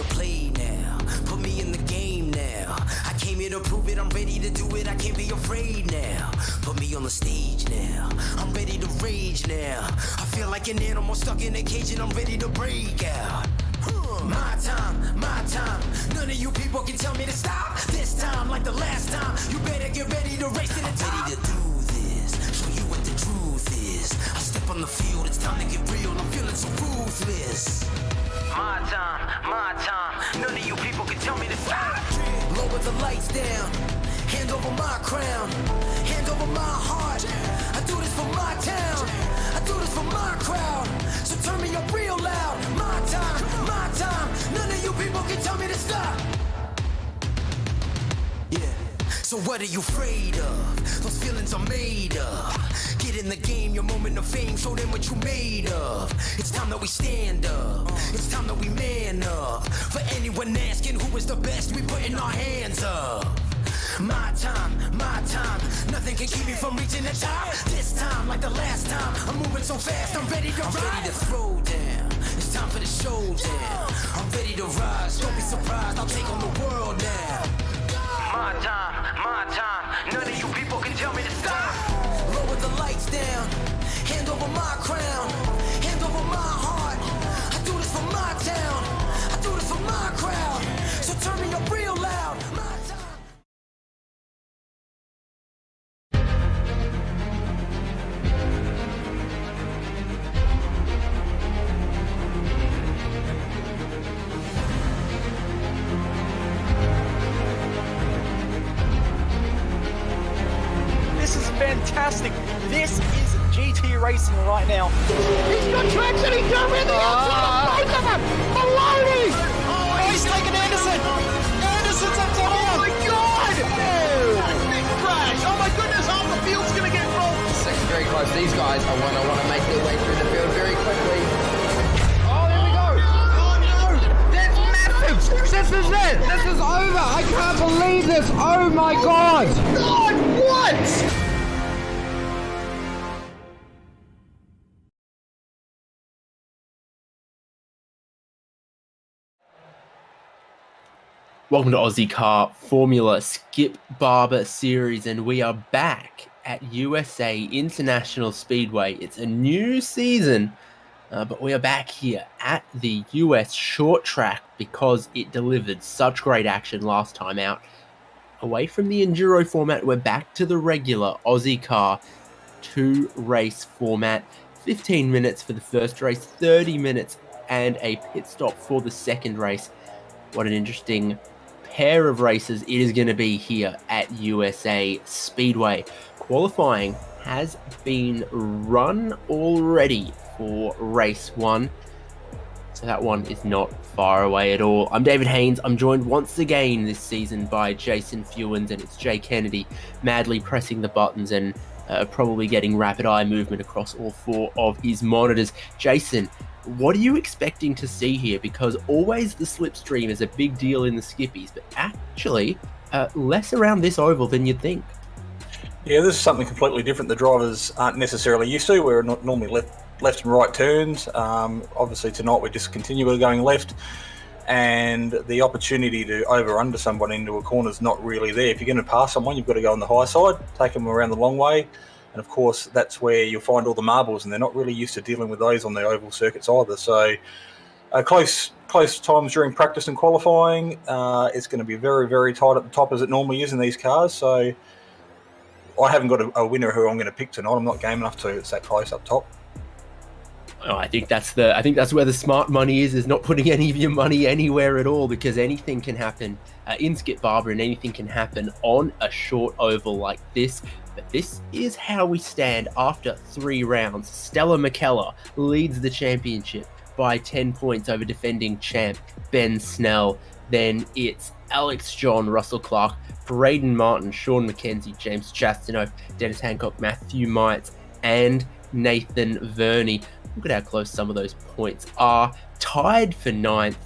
to play now. Put me in the game now. I came here to prove it, I'm ready to do it, I can't be afraid now. Put me on the stage now, I'm ready to rage now. I feel like an animal stuck in a cage and I'm ready to break out. My time, none of you people can tell me to stop. This time, like the last time, you better get ready to race to the top. I'm ready to do this, show you what the truth is. I step on the field, it's time to get real, I'm feeling so ruthless. My time, none of you people can tell me to stop. Lower the lights down, hand over my crown, hand over my heart. I do this for my town, I do this for my crowd. So turn me up real loud. My time, none of you people can tell me to stop. Yeah. So what are you afraid of? Those feelings are made up. Get in the game, your moment of fame, show them what you made of. It's time that we stand up, it's time that we man up. For anyone asking who is the best, we putting our hands up. My time, nothing can keep me from reaching the top. This time, like the last time, I'm moving so fast, I'm ready to ride. I'm ready to throw down, it's time for the showdown. I'm ready to rise, don't be surprised, I'll take on the world now. My time, none of you people can tell me to stop. Lower the lights down, hand over my crown, hand over my heart. I do this for my town, I do this for my crowd. So turn me up real loud. My time. This is fantastic. This is GT racing right now. He's got traction, he's going around the outside of both of them! Maloney! Oh, he's taken Anderson! Anderson's up to Oh my god! Big crash! Oh my goodness, half the field's going to get full! Second very close. These guys are want to make their way through the field very quickly. Oh, here we go! Oh no! That's massive! This is it! This is over! I can't believe this! Oh my god! God, what? Welcome to Ozicar Formula Skip Barber Series, and we are back at USA International Speedway. It's a new season, but we are back here at the US short track because it delivered such great action last time out. Away from the Enduro format, we're back to the regular Ozicar 2-race format. 15 minutes for the first race, 30 minutes and a pit stop for the second race. What an interesting pair of races it is going to be here at USA Speedway. Qualifying has been run already for race 1, so that one is not far away at all. I'm David Haynes. I'm joined once again this season by Jason Fewens, and it's Jay Kennedy madly pressing the buttons and probably getting rapid eye movement across all 4 of his monitors. Jason, what are you expecting to see here? Because always the slipstream is a big deal in the skippies, but actually less around this oval than you'd think. Yeah, this is something completely different the drivers aren't necessarily used to. We're not normally left and right turns. Obviously tonight we're just continually going left, and the opportunity to over-under someone into a corner is not really there. If you're going to pass someone, you've got to go on the high side, take them around the long way. And of course, that's where you'll find all the marbles, and they're not really used to dealing with those on the oval circuits either. So close times during practice and qualifying. It's going to be very, very tight at the top as it normally is in these cars. So I haven't got a winner who I'm going to pick tonight. I'm not game enough to. It's that close up top. Oh, I think that's where the smart money is not putting any of your money anywhere at all, because anything can happen in Skip Barber, and anything can happen on a short oval like this. But this is how we stand after 3 rounds. Stella McKellar leads the championship by 10 points over defending champ Ben Snell. Then it's Alex John, Russell Clark, Braden Martin, Sean McKenzie, James Chastanoff, Dennis Hancock, Matthew Mites, and Nathan Verney. Look at how close some of those points are. Tied for 9th.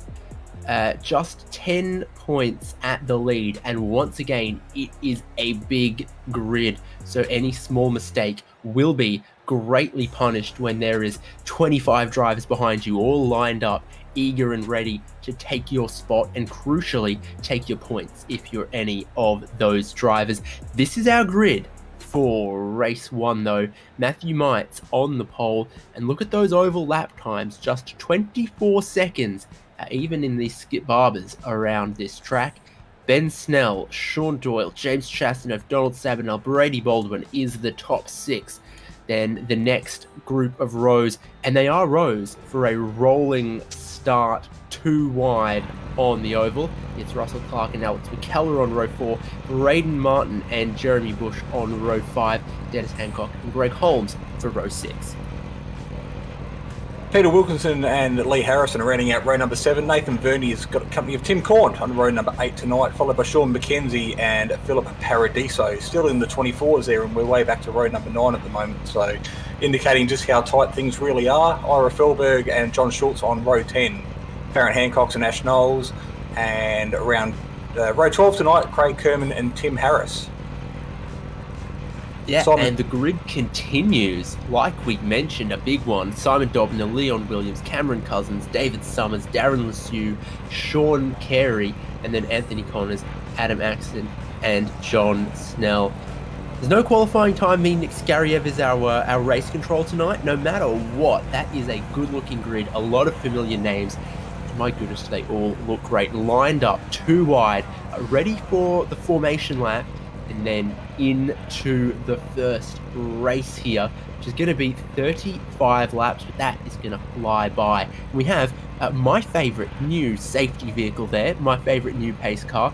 Just 10 points at the lead, and once again it is a big grid, so any small mistake will be greatly punished when there is 25 drivers behind you all lined up eager and ready to take your spot and crucially take your points if you're any of those drivers. This is our grid for race 1 though. Matthew Mites on the pole, and look at those oval lap times, just 24 seconds, even in these Skip Barbers around this track. Ben Snell, Sean Doyle, James Chastanoff, Donald Sabanel, Brady Baldwin is the top 6. Then the next group of rows, and they are rows for a rolling start 2 wide on the oval. It's Russell Clark and Alex McKellar on row 4, Braden Martin and Jeremy Bush on row 5, Dennis Hancock and Greg Holmes for row 6. Peter Wilkinson and Lee Harrison are rounding out row number 7. Nathan Verney has got a company of Tim Corn on row number 8 tonight, followed by Sean McKenzie and Philip Paradiso. Still in the 24s there, and we're way back to row number 9 at the moment, so indicating just how tight things really are. Ira Felberg and John Schultz on row 10. Farron Hancock's and Ash Knowles. And around row 12 tonight, Craig Kerman and Tim Harris. Yeah, Simon. And the grid continues. Like we mentioned, a big one. Simon Dobner, Leon Williams, Cameron Cousins, David Summers, Darren Lesueur, Sean Carey, and then Anthony Connors, Adam Axton, and John Snell. There's no qualifying time. Nick Scariev is our race control tonight. No matter what, that is a good-looking grid. A lot of familiar names. My goodness, they all look great. Lined up 2 wide, ready for the formation lap, and then into the first race here, which is going to be 35 laps, but that is going to fly by. We have my favourite new safety vehicle there, my favourite new pace car.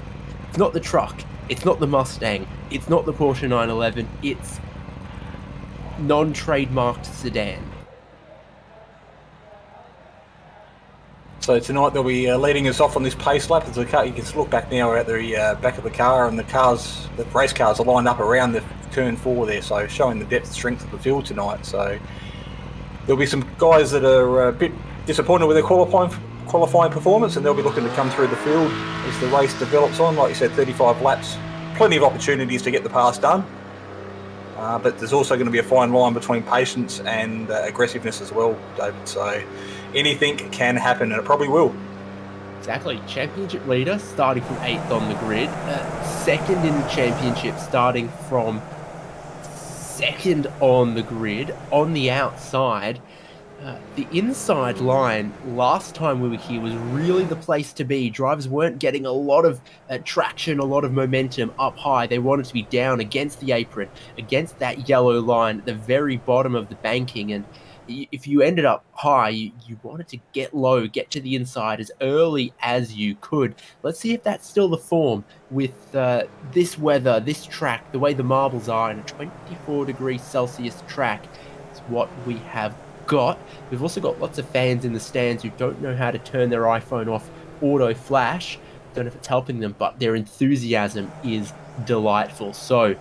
It's not the truck, it's not the Mustang, it's not the Porsche 911, it's non-trademarked sedan. So tonight they'll be leading us off on this pace lap. As the car, you can look back now at the back of the car, and the race cars are lined up around the turn 4 there, so showing the depth strength of the field tonight. So there'll be some guys that are a bit disappointed with their qualifying performance, and they'll be looking to come through the field as the race develops on. Like you said, 35 laps, plenty of opportunities to get the pass done. But there's also going to be a fine line between patience and aggressiveness as well, David. So anything can happen, and it probably will. Exactly. Championship leader starting from 8th on the grid. Second in the championship starting from 2nd on the grid. On the outside, the inside line last time we were here was really the place to be. Drivers weren't getting a lot of traction, a lot of momentum up high. They wanted to be down against the apron, against that yellow line at the very bottom of the banking. And if you ended up high, you wanted to get low, get to the inside as early as you could. Let's see if that's still the form with this weather, this track, the way the marbles are in a 24 degrees Celsius track. It's what we have got. We've also got lots of fans in the stands who don't know how to turn their iPhone off auto flash. Don't know if it's helping them, but their enthusiasm is delightful. So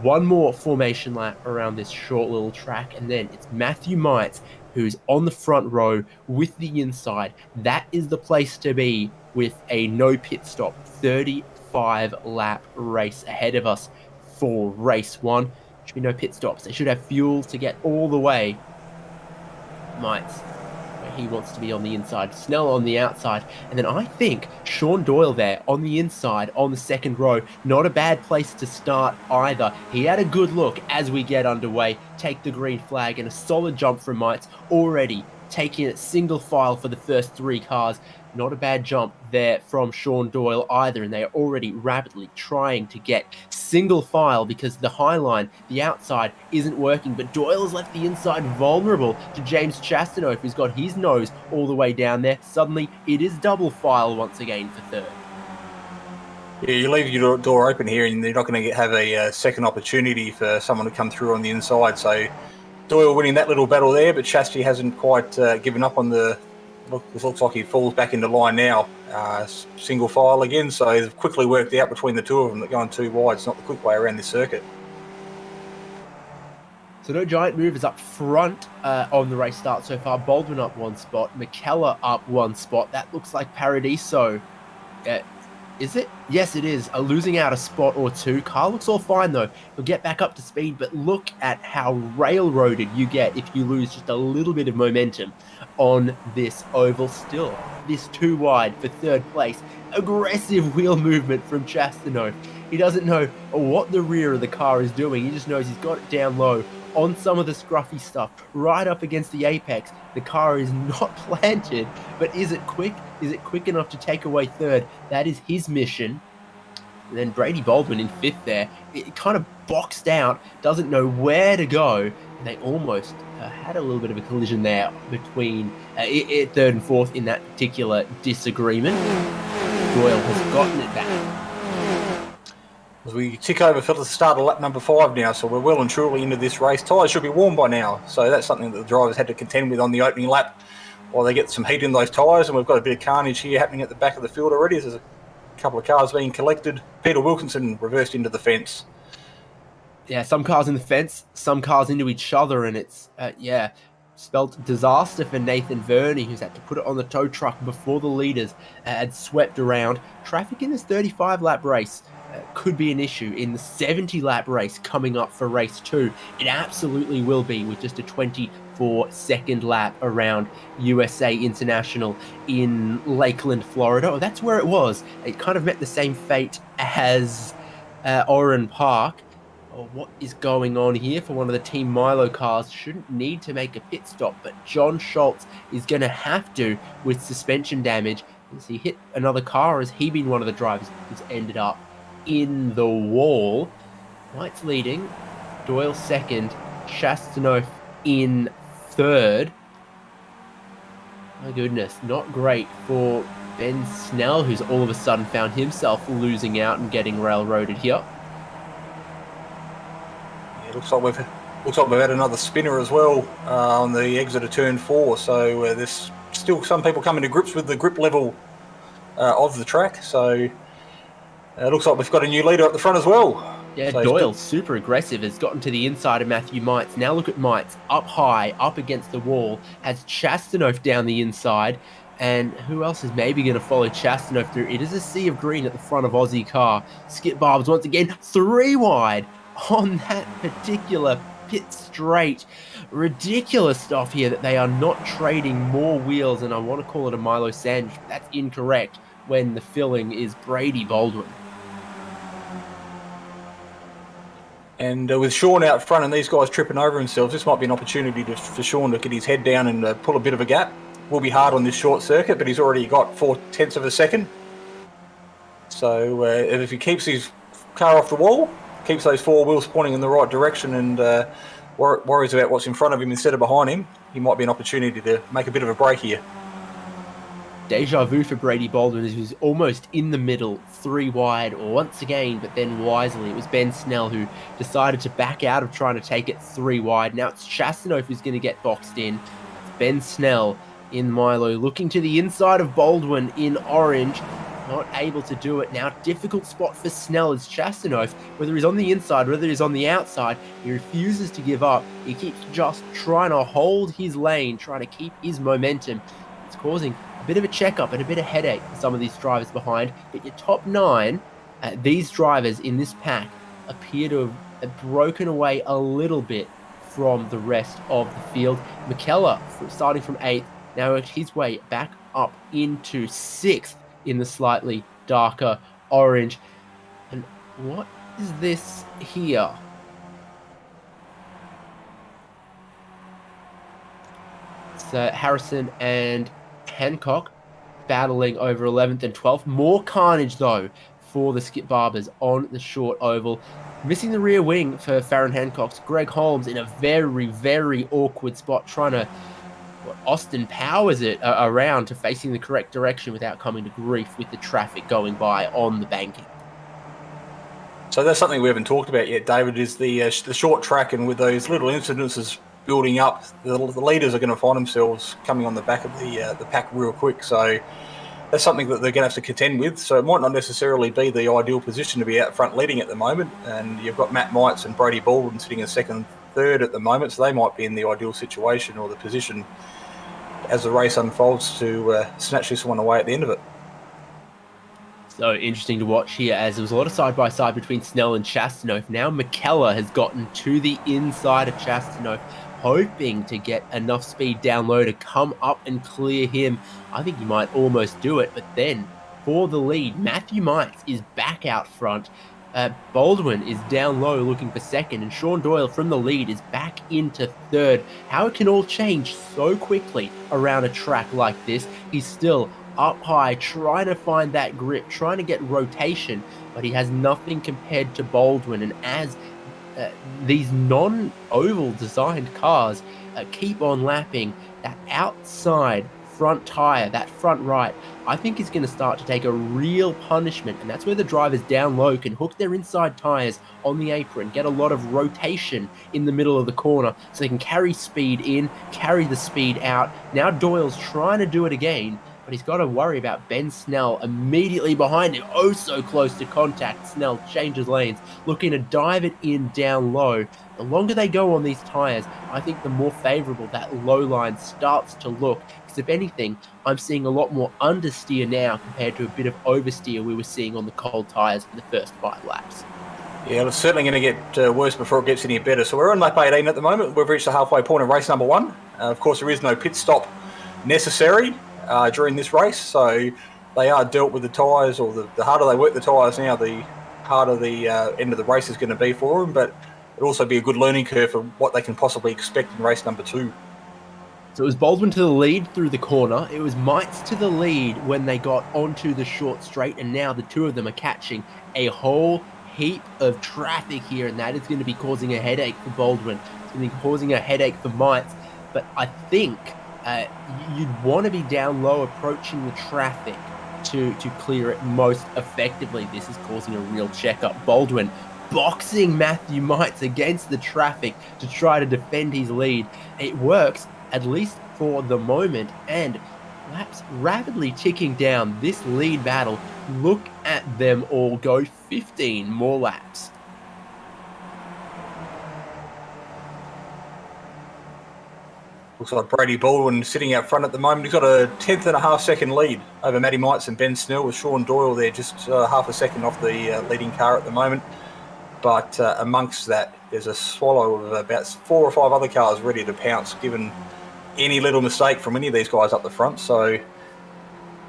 one more formation lap around this short little track, and then it's Matthew Mites who's on the front row with the inside. That is the place to be with a no pit stop 35 lap race ahead of us for race 1. Should be no pit stops. They should have fuel to get all the way. Mites, where he wants to be on the inside, Snell on the outside, and then I think Sean Doyle there on the inside on the second row. Not a bad place to start either. He had a good look as we get underway, take the green flag, and a solid jump from Mites, already taking it single file for the first 3 cars. Not a bad jump there from Sean Doyle either, and they are already rapidly trying to get single file because the high line, the outside, isn't working, but Doyle has left the inside vulnerable to James Chastanoff, who's got his nose all the way down there. Suddenly, it is double file once again for third. Yeah, you leave your door open here, and they're not going to have a second opportunity for someone to come through on the inside. So Doyle winning that little battle there, but Chasty hasn't quite given up on the... It looks like he falls back into line now. Single file again, so they've quickly worked out between the two of them that going 2 wide is not the quick way around this circuit. So no giant movers up front on the race start so far. Baldwin up 1 spot, McKellar up 1 spot. That looks like Paradiso Is it? Yes, it is. Losing out a spot or two. Car looks all fine, though. He'll get back up to speed, but look at how railroaded you get if you lose just a little bit of momentum on this oval. Still, this too wide for third place. Aggressive wheel movement from Chastanov. He doesn't know what the rear of the car is doing. He just knows he's got it down low on some of the scruffy stuff, right up against the apex. The car is not planted, but is it quick? Is it quick enough to take away third? That is his mission. And then Brady Baldwin in fifth there. It kind of boxed out, doesn't know where to go. And they almost had a little bit of a collision there between third and fourth in that particular disagreement. Doyle has gotten it back. As we tick over for the start of lap number 5 now, so we're well and truly into this race. Tyres should be warm by now, so that's something that the drivers had to contend with on the opening lap while they get some heat in those tyres, and we've got a bit of carnage here happening at the back of the field already. There's a couple of cars being collected. Peter Wilkinson reversed into the fence. Yeah, some cars in the fence, some cars into each other, and it's, spelt disaster for Nathan Verney, who's had to put it on the tow truck before the leaders had swept around. Traffic in this 35-lap race could be an issue in the 70-lap race coming up for race 2. It absolutely will be, with just a 24-second lap around USA International in Lakeland, Florida. Oh, that's where it was. It kind of met the same fate as Oran Park. Oh, what is going on here for one of the Team Milo cars? Shouldn't need to make a pit stop, but John Schultz is going to have to with suspension damage. As he hit another car, as he been one of the drivers who's ended up in the wall. White's leading, Doyle second, Chastanov in third. My goodness, not great for Ben Snell, who's all of a sudden found himself losing out and getting railroaded here. Yeah, looks like we've had another spinner as well on the exit of turn 4. So there's still some people coming to grips with the grip level of the track. So it looks like we've got a new leader at the front as well. Yeah, so Doyle, super aggressive, has gotten to the inside of Matthew Mites. Now look at Mites, up high, up against the wall, has Chastanov down the inside. And who else is maybe going to follow Chastanov through? It is a sea of green at the front of Ozicar. Skip Barbers once again 3 wide on that particular pit straight. Ridiculous stuff here that they are not trading more wheels, and I want to call it a Milo sandwich, but that's incorrect when the filling is Brady Baldwin. And with Sean out front and these guys tripping over themselves, this might be an opportunity for Sean to get his head down and pull a bit of a gap. Will be hard on this short circuit, but he's already got 0.4 of a second. So if he keeps his car off the wall, keeps those 4 wheels pointing in the right direction, and worries about what's in front of him instead of behind him, he might be an opportunity to make a bit of a break here. Deja vu for Brady Baldwin, who's almost in the middle, 3 wide once again, but then wisely it was Ben Snell who decided to back out of trying to take it 3 wide. Now it's Chastanov who's going to get boxed in. It's Ben Snell in Milo, looking to the inside of Baldwin in orange. Not able to do it now. Difficult spot for Snell as Chastanov, whether he's on the inside, whether he's on the outside, he refuses to give up. He keeps just trying to hold his lane, trying to keep his momentum. It's causing a bit of a checkup and a bit of headache for some of these drivers behind. But your top 9, these drivers in this pack appear to have broken away a little bit from the rest of the field. McKellar, starting from 8th, now worked his way back up into 6th in the slightly darker orange. And what is this here? So Harrison and Hancock battling over 11th and 12th. More carnage, though, for the Skip Barbers on the short oval. Missing the rear wing for Farron Hancock's Greg Holmes in a very, very awkward spot, trying to Austin powers it around to facing the correct direction without coming to grief with the traffic going by on the banking. So that's something we haven't talked about yet, David, is the short track, and with those little incidences building up, the leaders are going to find themselves coming on the back of the pack real quick. So that's something that they're going to have to contend with. So it might not necessarily be the ideal position to be out front leading at the moment. And you've got Matt Mites and Brady Baldwin sitting in 2nd, 3rd at the moment. So they might be in the ideal situation or the position as the race unfolds to snatch this one away at the end of it. So interesting to watch here, as there was a lot of side-by-side between Snell and Chastanov. Now McKellar has gotten to the inside of Chastanov, hoping to get enough speed down low to come up and clear him. I think he might almost do it, but then for the lead, Matthew Mites is back out front. Baldwin is down low looking for second, and Sean Doyle from the lead is back into third. How it can all change so quickly around a track like this. He's still up high, trying to find that grip, trying to get rotation, but he has nothing compared to Baldwin. And as these non-oval designed cars keep on lapping, that outside front tire, that front right, I think is going to start to take a real punishment, and that's where the drivers down low can hook their inside tires on the apron, get a lot of rotation in the middle of the corner so they can carry speed in, carry the speed out. Now Doyle's trying to do it again, but he's got to worry about Ben Snell immediately behind him. Oh, so close to contact. Snell changes lanes, looking to dive it in down low. The longer they go on these tyres, I think the more favourable that low line starts to look. Because if anything, I'm seeing a lot more understeer now compared to a bit of oversteer we were seeing on the cold tyres for the first 5 laps. Yeah, it's certainly going to get worse before it gets any better. So we're on lap 18 at the moment. We've reached the halfway point of race number 1. Of course, there is no pit stop necessary during this race, so they are dealt with the tyres, or the harder they work the tyres now, the harder the end of the race is going to be for them, but it'll also be a good learning curve for what they can possibly expect in race number 2. So it was Baldwin to the lead through the corner, it was Mites to the lead when they got onto the short straight, and now the two of them are catching a whole heap of traffic here, and that is going to be causing a headache for Baldwin. It's going to be causing a headache for Mites, but I think you'd want to be down low approaching the traffic to clear it most effectively. This is causing a real checkup. Baldwin boxing Matthew Mites against the traffic to try to defend his lead. It works, at least for the moment, and laps rapidly ticking down this lead battle. Look at them all go. 15 more laps. Looks like Brady Baldwin sitting out front at the moment. He's got a 10.5 second lead over Matty Mites and Ben Snell, with Sean Doyle there just half a second off the leading car at the moment. But amongst that, there's a swallow of about 4 or 5 other cars ready to pounce, given any little mistake from any of these guys up the front. So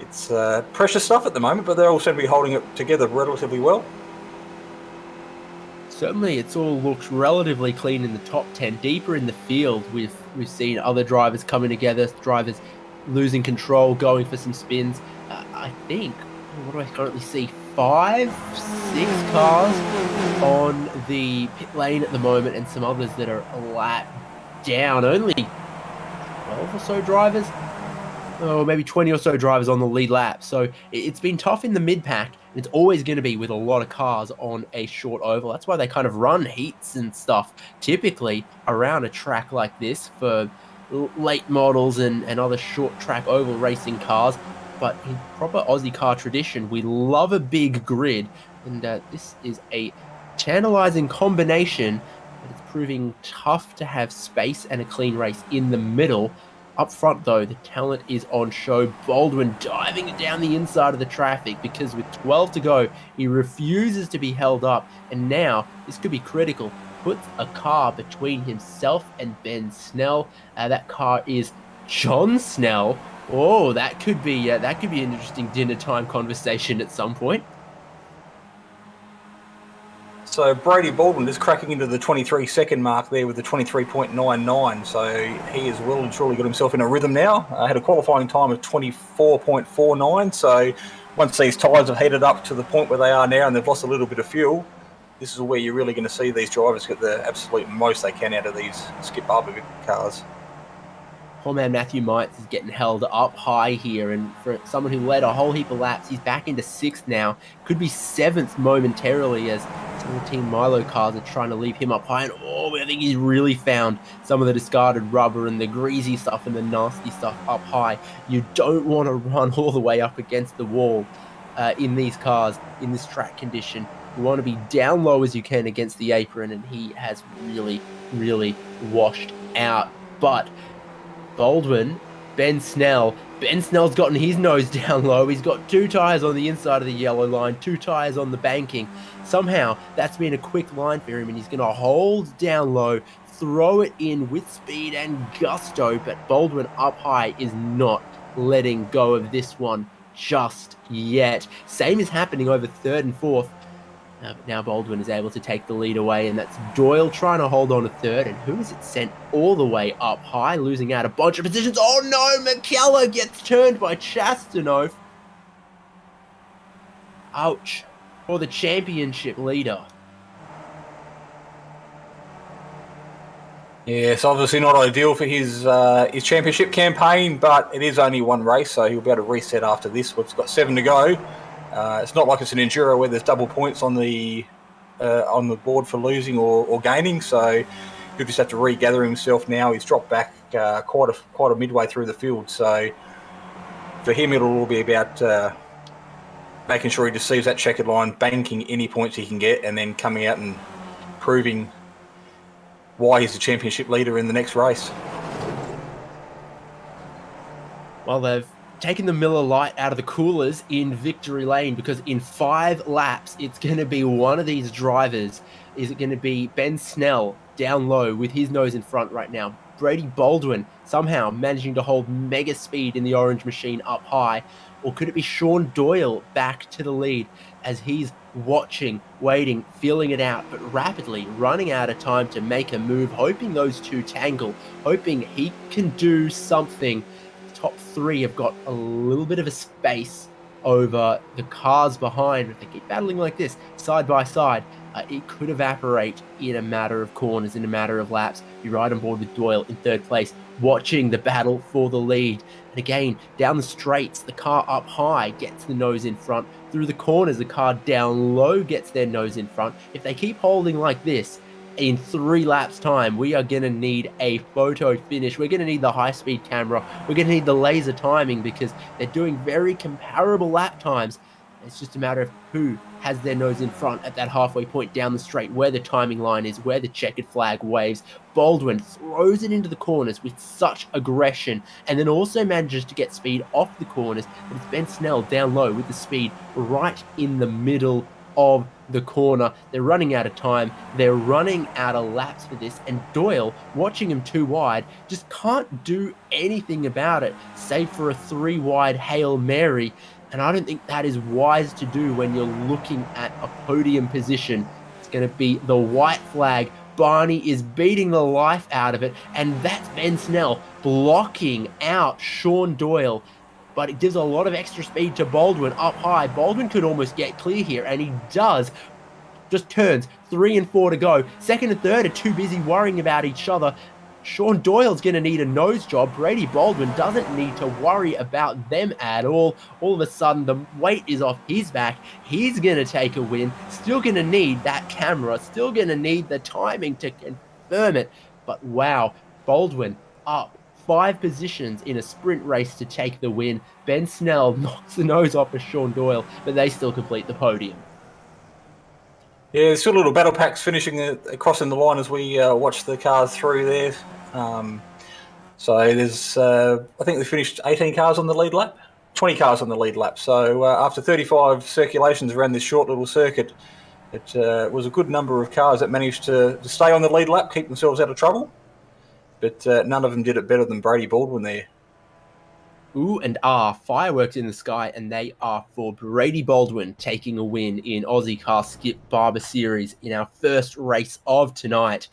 it's precious stuff at the moment, but they all seem to be holding it together relatively well. Certainly, it's all looked relatively clean in the top 10. Deeper in the field, we've seen other drivers coming together, drivers losing control, going for some spins. I think, what do I currently see? 5, 6 cars on the pit lane at the moment, and some others that are a lap down. Only 12 or so drivers, or maybe 20 or so drivers on the lead lap. So it's been tough in the mid-pack. It's always going to be with a lot of cars on a short oval. That's why they kind of run heats and stuff typically around a track like this for late models and other short track oval racing cars. But in proper Aussie car tradition, we love a big grid, and this is a tantalizing combination, but it's proving tough to have space and a clean race in the middle. Up front, though, the talent is on show. Baldwin diving down the inside of the traffic, because with 12 to go, he refuses to be held up. And now, this could be critical. Puts a car between himself and Ben Snell. That car is John Snell. Oh, that could be an interesting dinner time conversation at some point. So Brady Baldwin is cracking into the 23-second mark there with the 23.99. So he has well and truly got himself in a rhythm now. Had a qualifying time of 24.49. So once these tyres have heated up to the point where they are now and they've lost a little bit of fuel, this is where you're really going to see these drivers get the absolute most they can out of these Skip Barber cars. Poor man Matthew Mites is getting held up high here, and for someone who led a whole heap of laps, he's back into 6th now. Could be 7th momentarily, as some of the Team Milo cars are trying to leave him up high. And I think he's really found some of the discarded rubber and the greasy stuff and the nasty stuff up high. You don't want to run all the way up against the wall in these cars, in this track condition. You want to be down low as you can against the apron, and he has really, really washed out. But Baldwin Ben Snell. Ben Snell's gotten his nose down low. He's got 2 tyres on the inside of the yellow line, 2 tyres on the banking. Somehow, that's been a quick line for him, and he's going to hold down low, throw it in with speed and gusto, but Baldwin up high is not letting go of this one just yet. Same is happening over 3rd and 4th. But now Baldwin is able to take the lead away, and that's Doyle trying to hold on to 3rd. And who is it sent all the way up high, losing out a bunch of positions? Oh no, McKellar gets turned by Chastanov. Ouch. For the championship leader. Yeah, it's obviously not ideal for his championship campaign, but it is only one race, so he'll be able to reset after this. We've got 7 to go. It's not like it's an enduro where there's double points on the board for losing or gaining, so he'll just have to regather himself now. He's dropped back quite a midway through the field, so for him it'll all be about making sure he deceives that checkered line, banking any points he can get, and then coming out and proving why he's the championship leader in the next race. Well, they've taken the Miller Lite out of the coolers in victory lane, because in 5 laps, it's going to be one of these drivers. Is it going to be Ben Snell down low with his nose in front right now? Brady Baldwin somehow managing to hold mega speed in the orange machine up high? Or could it be Sean Doyle back to the lead as he's watching, waiting, feeling it out, but rapidly running out of time to make a move, hoping those two tangle, hoping he can do something. Top 3 have got a little bit of a space over the cars behind. If they keep battling like this, side by side, it could evaporate in a matter of corners, in a matter of laps. You're right on board with Doyle in 3rd place, watching the battle for the lead. And again, down the straights, the car up high gets the nose in front. Through the corners, the car down low gets their nose in front. If they keep holding like this, in 3 laps time, we are going to need a photo finish. We're going to need the high-speed camera. We're going to need the laser timing, because they're doing very comparable lap times. It's just a matter of who has their nose in front at that halfway point down the straight, where the timing line is, where the checkered flag waves. Baldwin throws it into the corners with such aggression, and then also manages to get speed off the corners. But it's Ben Snell down low with the speed right in the middle of the corner. They're running out of time. They're running out of laps for this, and Doyle, watching him too wide, just can't do anything about it, save for a 3-wide Hail Mary. And I don't think that is wise to do when you're looking at a podium position. It's going to be the white flag. Barney is beating the life out of it, and that's Ben Snell blocking out Sean Doyle. But it gives a lot of extra speed to Baldwin up high. Baldwin could almost get clear here, and he does. Just turns 3 and 4 to go. 2nd and 3rd are too busy worrying about each other. Sean Doyle's going to need a nose job. Brady Baldwin doesn't need to worry about them at all. All of a sudden, the weight is off his back. He's going to take a win. Still going to need that camera. Still going to need the timing to confirm it. But wow, Baldwin up 5 positions in a sprint race to take the win. Ben Snell knocks the nose off of Sean Doyle, but they still complete the podium. Yeah, there's still little battle packs finishing crossing the line as we watch the cars through there. So there's, I think they finished 18 cars on the lead lap, 20 cars on the lead lap. So after 35 circulations around this short little circuit, it was a good number of cars that managed to stay on the lead lap, keep themselves out of trouble. But none of them did it better than Brady Baldwin there. Ooh and fireworks in the sky, and they are for Brady Baldwin taking a win in Ozicar Skip Barber Series in our first race of tonight.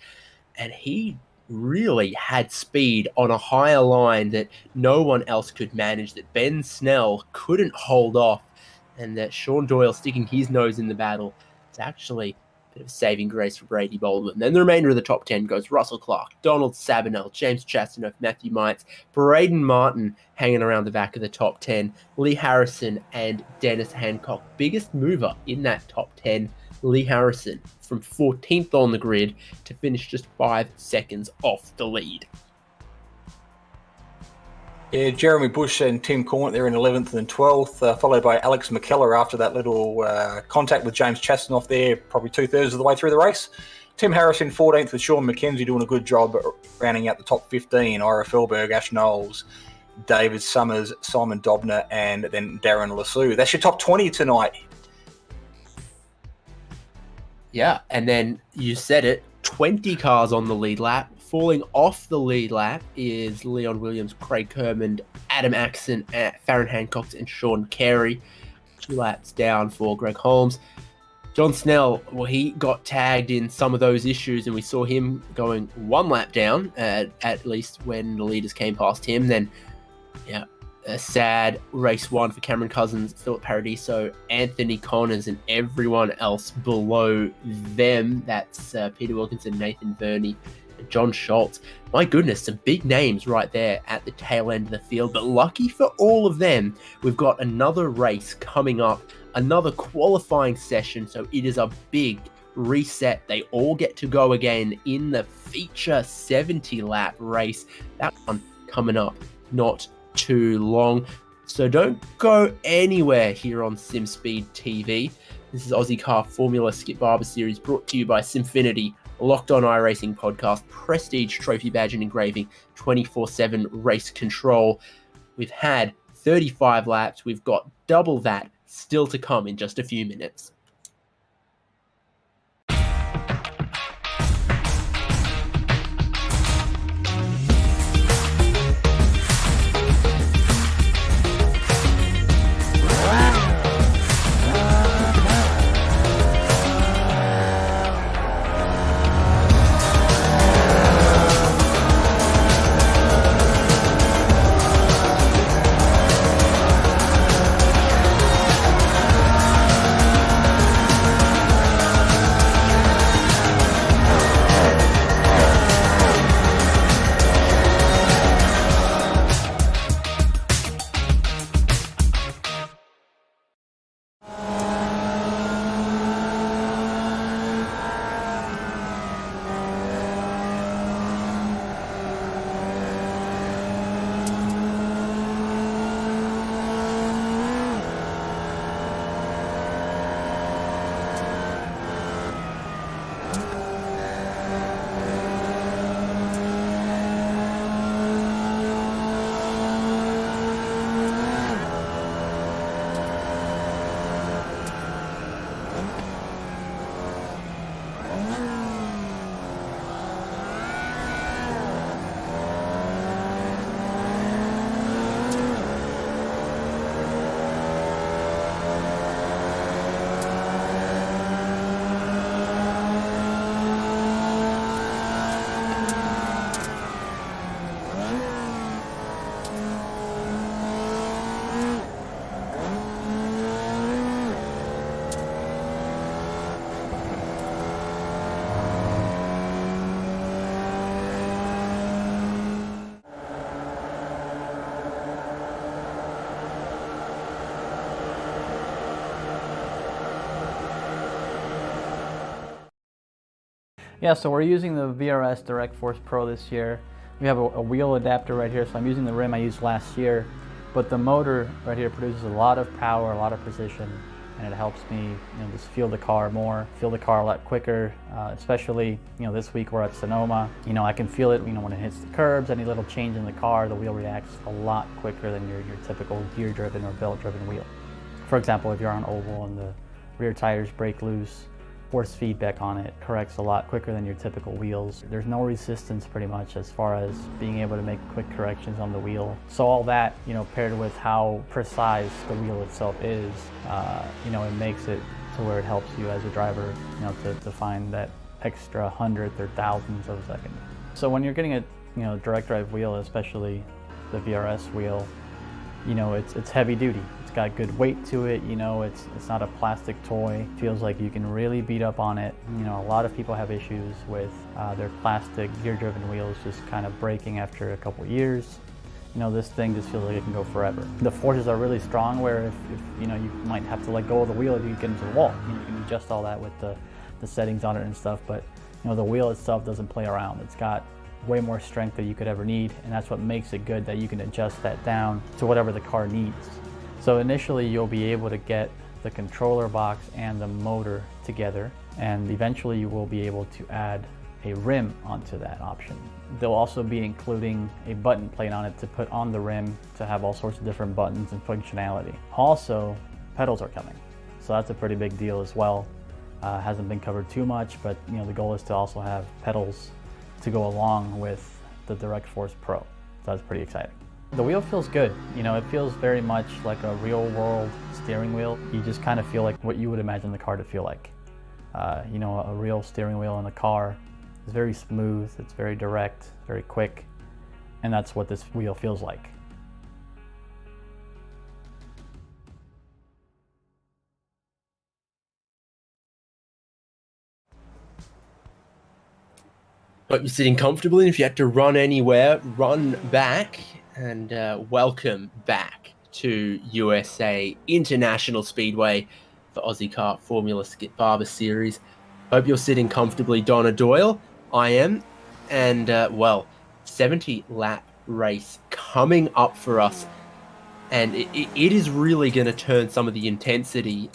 And he really had speed on a higher line that no one else could manage, that Ben Snell couldn't hold off, and that Sean Doyle sticking his nose in the battle. It's actually a bit of a saving grace for Brady Baldwin. Then the remainder of the top 10 goes Russell Clark, Donald Sabinell, James Chastanoff, Matthew Mites, Braden Martin hanging around the back of the top 10, Lee Harrison and Dennis Hancock. Biggest mover in that top 10, Lee Harrison, from 14th on the grid to finish just 5 seconds off the lead. Yeah, Jeremy Bush and Tim Cornett there in 11th and 12th, followed by Alex McKellar after that little contact with James Chastanoff there, probably 2/3 of the way through the race. Tim Harris in 14th with Sean McKenzie doing a good job rounding out the top 15, Ira Felberg, Ash Knowles, David Summers, Simon Dobner, and then Darren Lasue. That's your top 20 tonight. Yeah, and then you said it, 20 cars on the lead lap. Falling off the lead lap is Leon Williams, Craig Kermond, Adam Axon, Farron Hancock, and Sean Carey. 2 laps down for Greg Holmes. John Snell, well, he got tagged in some of those issues, and we saw him going 1 lap down, at least when the leaders came past him. Then, yeah, a sad race 1 for Cameron Cousins, Philip Paradiso, Anthony Connors, and everyone else below them. That's Peter Wilkinson, Nathan Verney, and John Schultz. My goodness, some big names right there at the tail end of the field. But lucky for all of them, we've got another race coming up, another qualifying session. So it is a big reset. They all get to go again in the feature 70-lap race. That one coming up not too long. So don't go anywhere here on Simspeed TV. This is Ozicar Formula Skip Barber Series, brought to you by Simfinity, Locked On iRacing Podcast, Prestige Trophy Badge and Engraving, 24/7 race control. We've had 35 laps. We've got double that still to come in just a few minutes. Yeah, so we're using the VRS Direct Force Pro this year. We have a wheel adapter right here, so I'm using the rim I used last year. But the motor right here produces a lot of power, a lot of precision, and it helps me, just feel the car more, feel the car a lot quicker. Especially, this week we're at Sonoma. I can feel it, when it hits the curbs. Any little change in the car, the wheel reacts a lot quicker than your typical gear-driven or belt-driven wheel. For example, if you're on oval and the rear tires break loose, force feedback on it corrects a lot quicker than your typical wheels. There's no resistance pretty much as far as being able to make quick corrections on the wheel. So all that, paired with how precise the wheel itself is, it makes it to where it helps you as a driver, to find that extra hundredth or thousandths of a second. So when you're getting a direct drive wheel, especially the VRS wheel, it's heavy duty. It's got good weight to it, it's not a plastic toy. It feels like you can really beat up on it. A lot of people have issues with their plastic gear-driven wheels just kind of breaking after a couple years. This thing just feels like it can go forever. The forces are really strong where if you might have to let go of the wheel if you get into the wall. You can adjust all that with the settings on it and stuff, but the wheel itself doesn't play around. It's got way more strength than you could ever need, and that's what makes it good, that you can adjust that down to whatever the car needs. So initially you'll be able to get the controller box and the motor together, and eventually you will be able to add a rim onto that option. they'll also be including a button plate on it to put on the rim to have all sorts of different buttons and functionality. Also, pedals are coming, so that's a pretty big deal as well. Hasn't been covered too much, but the goal is to also have pedals to go along with the Direct Force Pro. So that's pretty exciting. The wheel feels good. It feels very much like a real world steering wheel. You just kind of feel like what you would imagine the car to feel like. A real steering wheel in a car is very smooth, it's very direct, very quick, and that's what this wheel feels like. Hope you're sitting comfortably, and if you had to run anywhere, run back, and welcome back to USA International Speedway for Ozicar Formula Skip Barber Series. Hope you're sitting comfortably, Donna Doyle. I am, and 70-lap race coming up for us, and it is really going to turn some of the intensity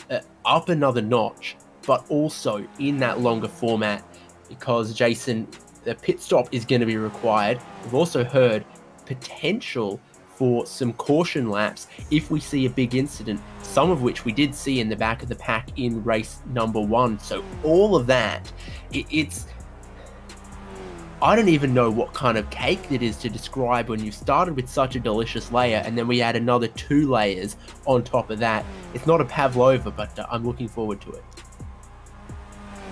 up another notch, but also in that longer format, because Jason, the pit stop is going to be required. We've also heard potential for some caution laps if we see a big incident, some of which we did see in the back of the pack in race number 1. So all of that, it's I don't even know what kind of cake it is to describe when you started with such a delicious layer and then we add another 2 layers on top of that. It's not a pavlova, but I'm looking forward to it.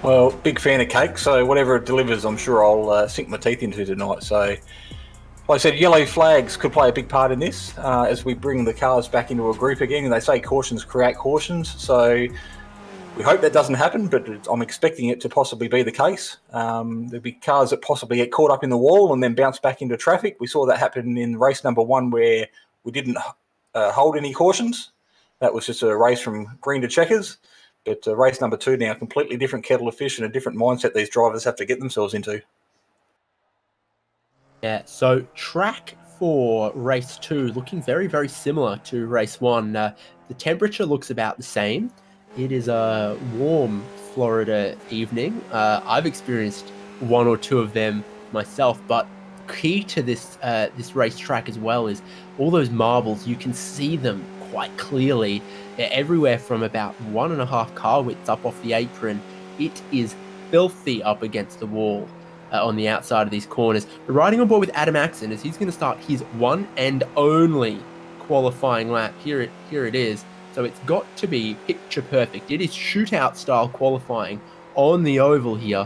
Well, big fan of cake, so whatever it delivers, I'm sure I'll sink my teeth into tonight. So, like I said, yellow flags could play a big part in this as we bring the cars back into a group again. And they say cautions create cautions, so we hope that doesn't happen, but I'm expecting it to possibly be the case. There'll be cars that possibly get caught up in the wall and then bounce back into traffic. We saw that happen in race number 1 where we didn't hold any cautions. That was just a race from green to checkers. But race number 2 now, completely different kettle of fish and a different mindset these drivers have to get themselves into. Yeah, so track for race 2 looking very, very similar to race 1. The temperature looks about the same. It is a warm Florida evening. I've experienced 1 or 2 of them myself, but key to this this racetrack as well is all those marbles. You can see them quite clearly. They're everywhere from about 1.5 car widths up off the apron. It is filthy up against the wall on the outside of these corners. We're riding on board with Adam Axon as he's going to start his one and only qualifying lap. Here it is. So it's got to be picture perfect. It is shootout style qualifying on the oval here.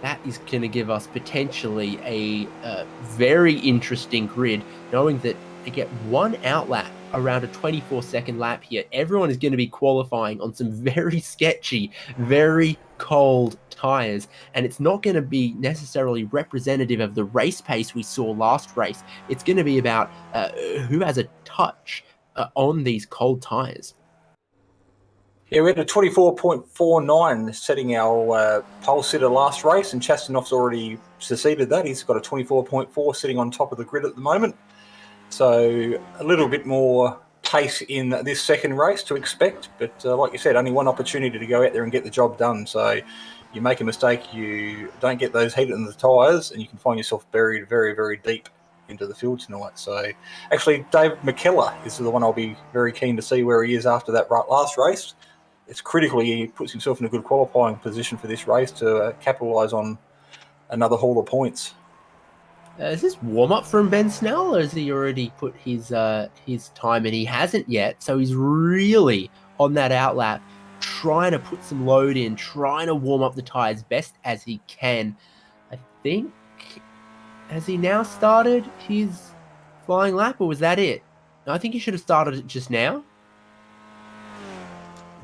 That is going to give us potentially a very interesting grid, knowing that they get 1 outlap around a 24-second lap here. Everyone is going to be qualifying on some very sketchy, very cold tires, and it's not going to be necessarily representative of the race pace we saw last race. It's going to be about who has a touch on these cold tires. Yeah, we had a 24.49 setting our pole sitter last race, and Chastanoff's already succeeded that. He's got a 24.4 sitting on top of the grid at the moment. So a little bit more pace in this second race to expect, but like you said, only one opportunity to go out there and get the job done. So you make a mistake, you don't get those heat in the tyres, and you can find yourself buried very, very deep into the field tonight. So actually, Dave McKellar is the one I'll be very keen to see where he is after that last race. It's critical he puts himself in a good qualifying position for this race to capitalise on another haul of points. Is this warm-up from Ben Snell, or has he already put his time in? He hasn't yet, so he's really on that outlap, trying to put some load in, trying to warm up the tyres best as he can. I think, has he now started his flying lap, or was that it? I think he should have started it just now.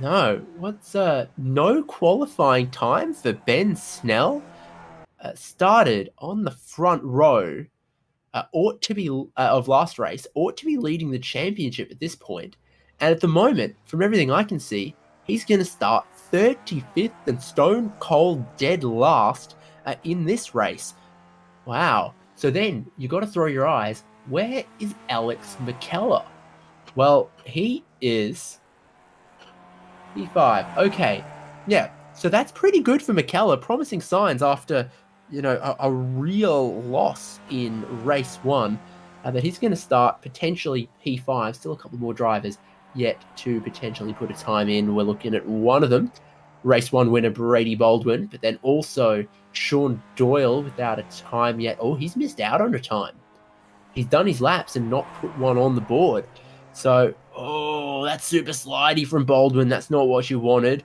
No, what's no qualifying time for Ben Snell? Started on the front row, ought to be of last race, ought to be leading the championship at this point. And at the moment, from everything I can see, he's going to start 35th and stone cold dead last in this race. Wow. So then you got to throw your eyes. Where is Alex McKellar? Well, he is P5. Okay. Yeah. So that's pretty good for McKellar. Promising signs after a real loss in race one, that he's going to start potentially P5, still a couple more drivers yet to potentially put a time in. We're looking at one of them, race one winner Brady Baldwin, but then also Sean Doyle without a time yet. Oh, he's missed out on a time. He's done his laps and not put one on the board. So, that's super slidey from Baldwin. That's not what you wanted.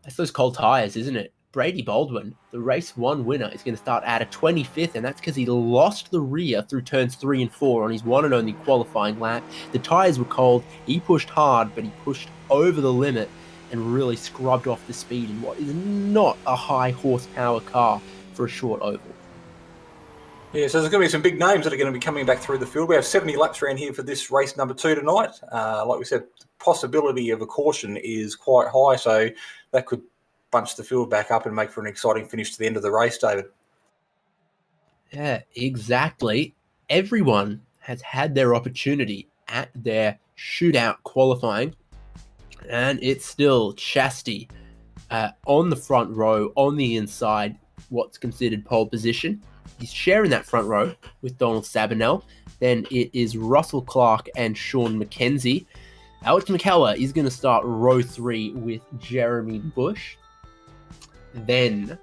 That's those cold tires, isn't it? Brady Baldwin, the race one winner, is going to start out at 25th, and that's because he lost the rear through turns 3 and 4 on his one and only qualifying lap. The tires were cold. He pushed hard, but he pushed over the limit and really scrubbed off the speed in what is not a high horsepower car for a short oval. Yeah, so there's going to be some big names that are going to be coming back through the field. We have 70 laps around here for this race number 2 tonight. Like we said, the possibility of a caution is quite high, so that could bunch the field back up and make for an exciting finish to the end of the race, David. Yeah, exactly. Everyone has had their opportunity at their shootout qualifying, and it's still Chastity on the front row, on the inside, what's considered pole position. He's sharing that front row with Donald Sabanel. Then it is Russell Clark and Sean McKenzie. Alex McKellar is going to start row 3 with Jeremy Bush. Then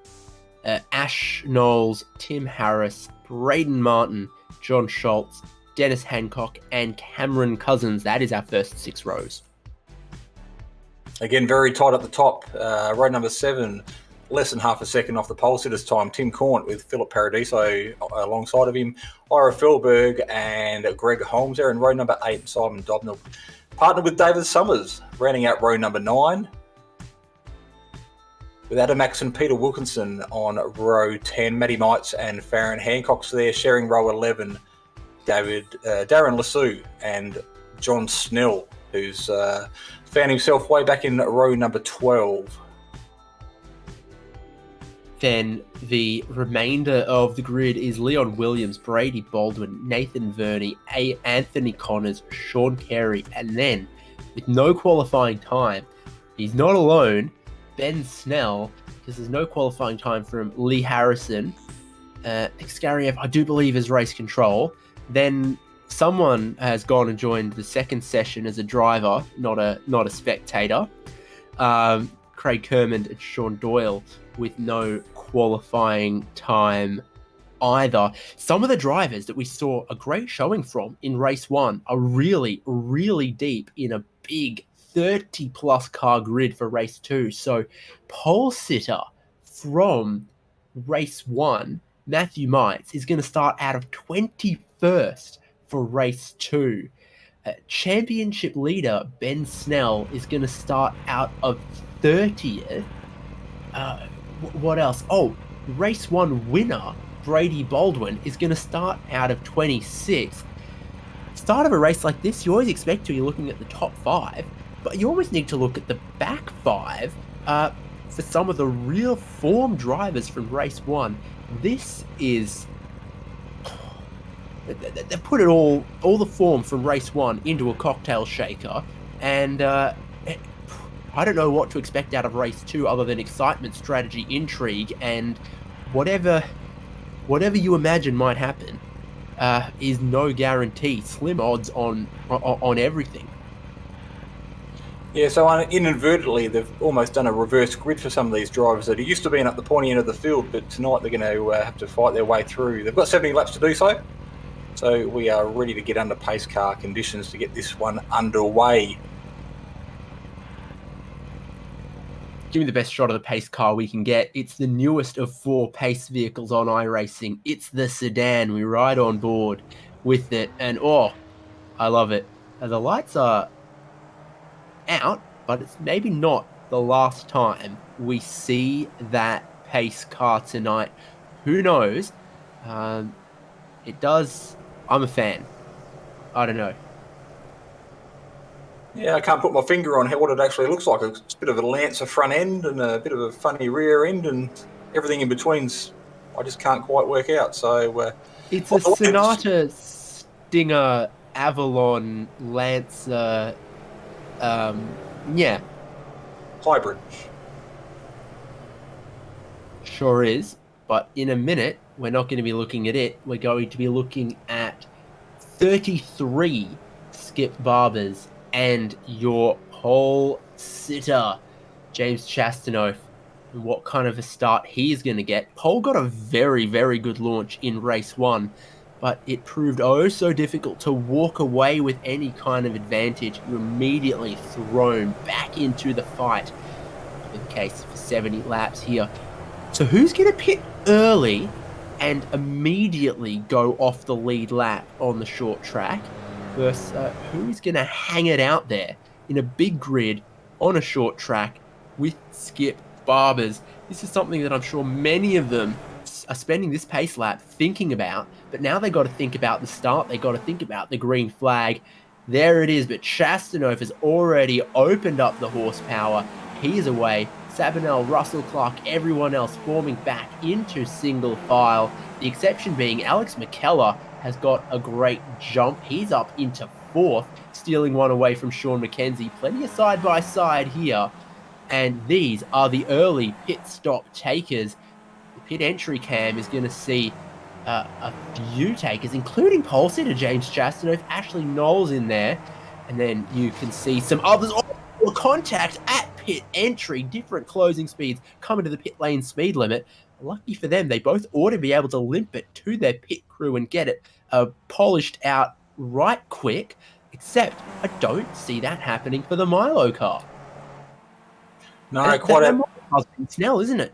Ash Knowles, Tim Harris, Braden Martin, John Schultz, Dennis Hancock, and Cameron Cousins. That is our first 6 rows. Again, very tight at the top. Row number 7, less than half a second off the pole sitters time. Tim Cornt with Philip Paradiso alongside of him. Ira Felberg and Greg Holmes there in row number 8. Simon Dobnell partnered with David Summers, rounding out row number 9. With Adam Max and Peter Wilkinson on row 10. Matty Mites and Farron Hancock's there sharing row 11. Darren Lassou and John Snell, who's found himself way back in row number 12. Then the remainder of the grid is Leon Williams, Brady Baldwin, Nathan Verney, Anthony Connors, Sean Carey, and then, with no qualifying time, he's not alone, Ben Snell, because there's no qualifying time from Lee Harrison. Xkariev, I do believe, is race control. Then someone has gone and joined the second session as a driver, not a spectator. Craig Kermond and Sean Doyle with no qualifying time either. Some of the drivers that we saw a great showing from in race 1 are really, really deep in a big 30-plus car grid for race 2. So pole sitter from race 1, Matthew Mites, is going to start out of 21st for race 2. Championship leader Ben Snell is going to start out of 30th. What else? Oh, race 1 winner Brady Baldwin is going to start out of 26th. Start of a race like this, you always expect to be looking at the top 5, but you always need to look at the back 5 for some of the real form drivers from race 1. This is... They put it all the form from race 1 into a cocktail shaker, and I don't know what to expect out of race 2 other than excitement, strategy, intrigue, and whatever you imagine might happen is no guarantee. Slim odds on everything. Yeah, so inadvertently, they've almost done a reverse grid for some of these drivers that are used to being at the pointy end of the field, but tonight they're going to have to fight their way through. They've got 70 laps to do so, so we are ready to get under pace car conditions to get this one underway. Give me the best shot of the pace car we can get. It's the newest of 4 pace vehicles on iRacing. It's the sedan. We ride on board with it, and I love it. The lights are out, but it's maybe not the last time we see that pace car tonight. Who knows? It does. I'm a fan. I don't know. Yeah, I can't put my finger on what it actually looks like. It's a bit of a Lancer front end and a bit of a funny rear end, and everything in between's I just can't quite work out. So it's a Sonata, Stinger, Avalon, Lancer. Yeah. hybrid. Sure is, but in a minute, we're not going to be looking at it. We're going to be looking at 33 Skip Barbers and your pole sitter, James Chastanoff, and what kind of a start he's going to get. Pole got a very, very good launch in race 1, but it proved oh so difficult to walk away with any kind of advantage. You're immediately thrown back into the fight. In the case for 70 laps here. So who's going to pit early and immediately go off the lead lap on the short track versus who's going to hang it out there in a big grid on a short track with Skip Barbers? This is something that I'm sure many of them are spending this pace lap thinking about, but now they got to think about the start. They got to think about the green flag. There it is, but Chastanoff has already opened up the horsepower. He is away. Sabanel, Russell Clark, everyone else forming back into single file. The exception being Alex McKellar has got a great jump. He's up into 4th, stealing one away from Sean McKenzie. Plenty of side-by-side here. And these are the early pit stop takers. The pit entry cam is going to see a few takers, including pole sitter James Chastanoff, Ashley Knowles in there. And then you can see some others. Oh, contact at pit entry, different closing speeds coming to the pit lane speed limit. Lucky for them, they both ought to be able to limp it to their pit crew and get it polished out right quick, except I don't see that happening for the Milo car. No, quite Snell, isn't it?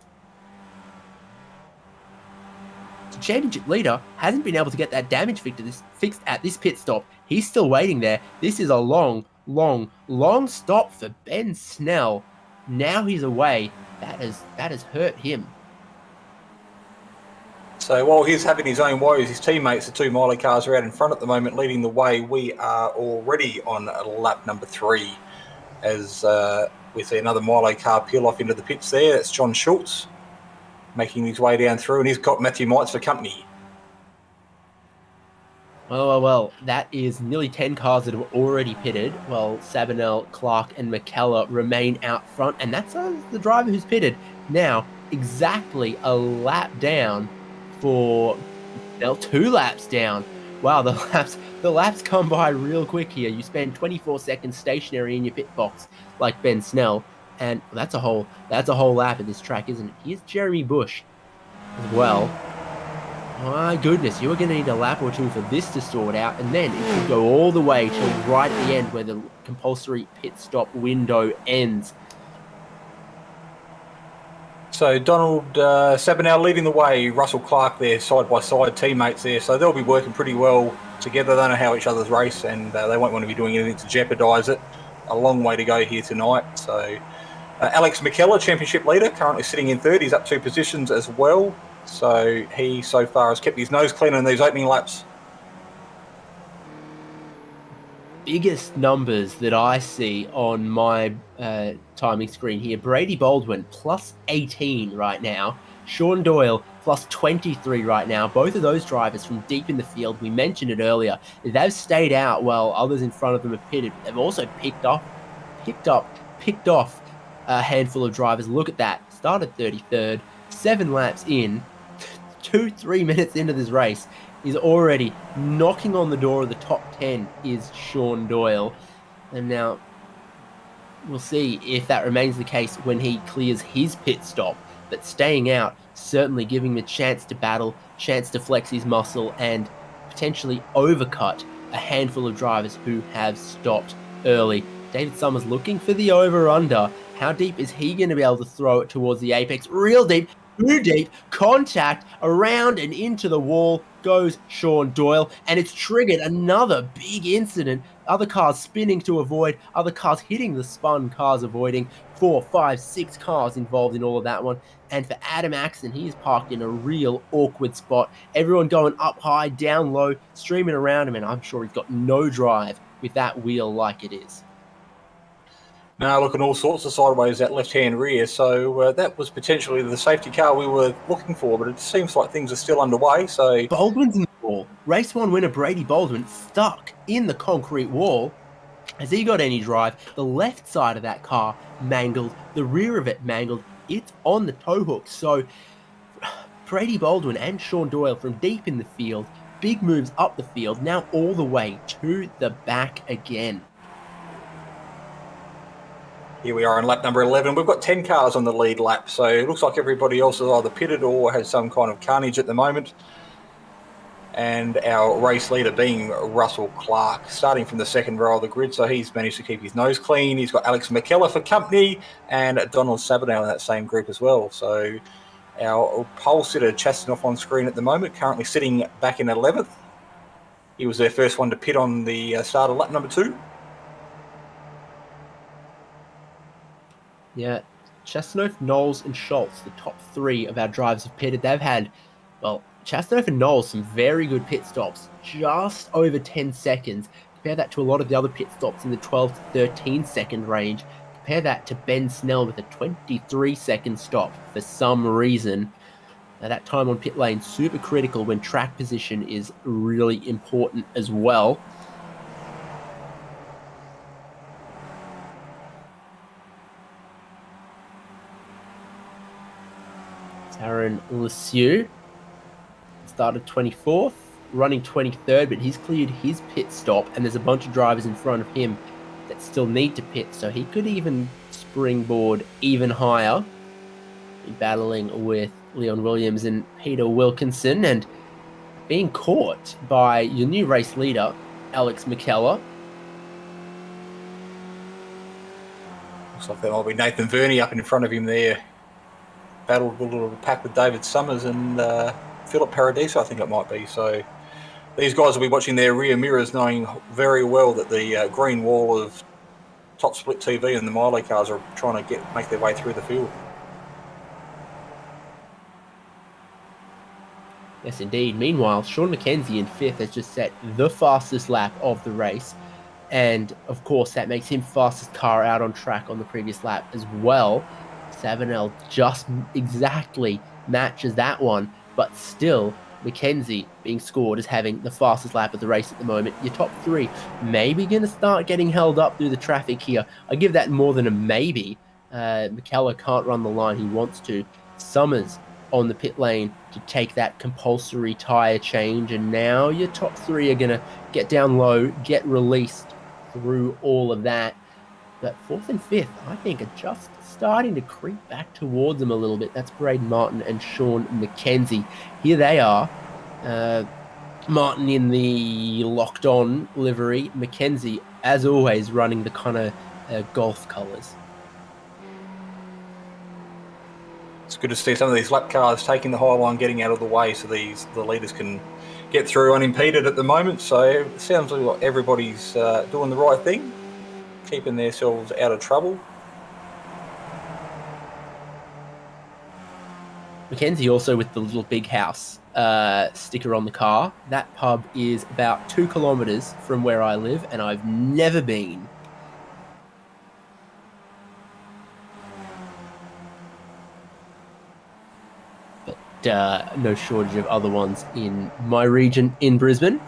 The championship leader hasn't been able to get that damage fixed at this pit stop. He's still waiting there. This is a long stop for Ben Snell. Now he's away. That has hurt him. So while he's having his own woes, his teammates, the 2 Milo cars, are out in front at the moment, leading the way. We are already on lap number 3 as we see another Milo car peel off into the pits there. That's John Schultz making his way down through, and he's got Matthew Mites for company. Well, that is nearly 10 cars that have already pitted. Well, Sabanel, Clark, and McKellar remain out front, and that's the driver who's pitted. Now, exactly a lap down for... Well, 2 laps down. Wow, the laps come by real quick here. You spend 24 seconds stationary in your pit box, like Ben Snell, and that's a whole lap at this track, isn't it? Here's Jeremy Bush as well. My goodness, you are going to need a lap or 2 for this to sort out, and then it could go all the way till right at the end where the compulsory pit stop window ends. So Donald Sabanel leading the way, Russell Clark there, side-by-side teammates there, so they'll be working pretty well together. They know how each other's race, and they won't want to be doing anything to jeopardise it. A long way to go here tonight. So Alex McKellar, championship leader, currently sitting in 3rd. He's up 2 positions as well. So he so far has kept his nose clean in these opening laps. Biggest numbers that I see on my timing screen here. Brady Baldwin plus 18 right now. Sean Doyle plus 23 right now. Both of those drivers from deep in the field. We mentioned it earlier. They've stayed out while others in front of them have pitted. They've also picked off a handful of drivers. Look at that. Started 33rd, 7 laps in, 2-3 minutes into this race. Is already knocking on the door of the top 10 is Sean Doyle. And now we'll see if that remains the case when he clears his pit stop. But staying out, certainly giving him a chance to battle, chance to flex his muscle, and potentially overcut a handful of drivers who have stopped early. David Summers looking for the over-under. How deep is he going to be able to throw it towards the apex? Real deep. Too deep, contact, around and into the wall goes Sean Doyle, and it's triggered another big incident. Other cars spinning to avoid, other cars hitting the spun cars avoiding. 4, 5, 6 cars involved in all of that one. And for Adam Axton, he is parked in a real awkward spot. Everyone going up high, down low, streaming around him, and I'm sure he's got no drive with that wheel like it is. Now looking all sorts of sideways that left-hand rear, so that was potentially the safety car we were looking for, but it seems like things are still underway. So Baldwin's in the wall. Race 1 winner Brady Baldwin stuck in the concrete wall. Has he got any drive? The left side of that car mangled, the rear of it mangled. It's on the tow hook. So Brady Baldwin and Sean Doyle from deep in the field, big moves up the field, now all the way to the back again. Here we are in lap number 11. We've got 10 cars on the lead lap, so it looks like everybody else is either pitted or has some kind of carnage at the moment. And our race leader being Russell Clark, starting from the second row of the grid, so he's managed to keep his nose clean. He's got Alex McKellar for company and Donald Sabadell in that same group as well. So our pole sitter Chastanoff on screen at the moment, currently sitting back in 11th. He was their first one to pit on the start of lap number 2. Yeah, Chastanoff, Knowles, and Schultz, the top 3 of our drivers have pitted. They've had, well, Chastanoff and Knowles, some very good pit stops, just over 10 seconds. Compare that to a lot of the other pit stops in the 12 to 13 second range. Compare that to Ben Snell with a 23-second stop for some reason. Now, that time on pit lane, super critical when track position is really important as well. Aaron Lesieux started 24th, running 23rd, but he's cleared his pit stop, and there's a bunch of drivers in front of him that still need to pit, so he could even springboard even higher, battling with Leon Williams and Peter Wilkinson, and being caught by your new race leader, Alex McKellar. Looks like that might be Nathan Verney up in front of him there. Battled a little pack with David Summers and Philip Paradiso, I think it might be. So these guys will be watching their rear mirrors, knowing very well that the green wall of Top Split TV and the Milo cars are trying to make their way through the field. Yes, indeed. Meanwhile, Sean McKenzie in 5th has just set the fastest lap of the race. And, of course, that makes him fastest car out on track on the previous lap as well. Savinel just exactly matches that one, but still, McKenzie being scored as having the fastest lap of the race at the moment. Your top 3 maybe going to start getting held up through the traffic here. I give that more than a maybe. McKellar can't run the line he wants to. Summers on the pit lane to take that compulsory tyre change, and now your top 3 are going to get down low, get released through all of that. But 4th and 5th, I think, are just starting to creep back towards them a little bit. That's Braden Martin and Sean McKenzie. Here they are. Martin in the locked-on livery. McKenzie, as always, running the kind of golf colours. It's good to see some of these lap cars taking the high line, getting out of the way so the leaders can get through unimpeded at the moment. So it sounds like everybody's doing the right thing, keeping themselves out of trouble. McKenzie also with the little big house sticker on the car. That pub is about 2 kilometres from where I live, and I've never been. But no shortage of other ones in my region in Brisbane.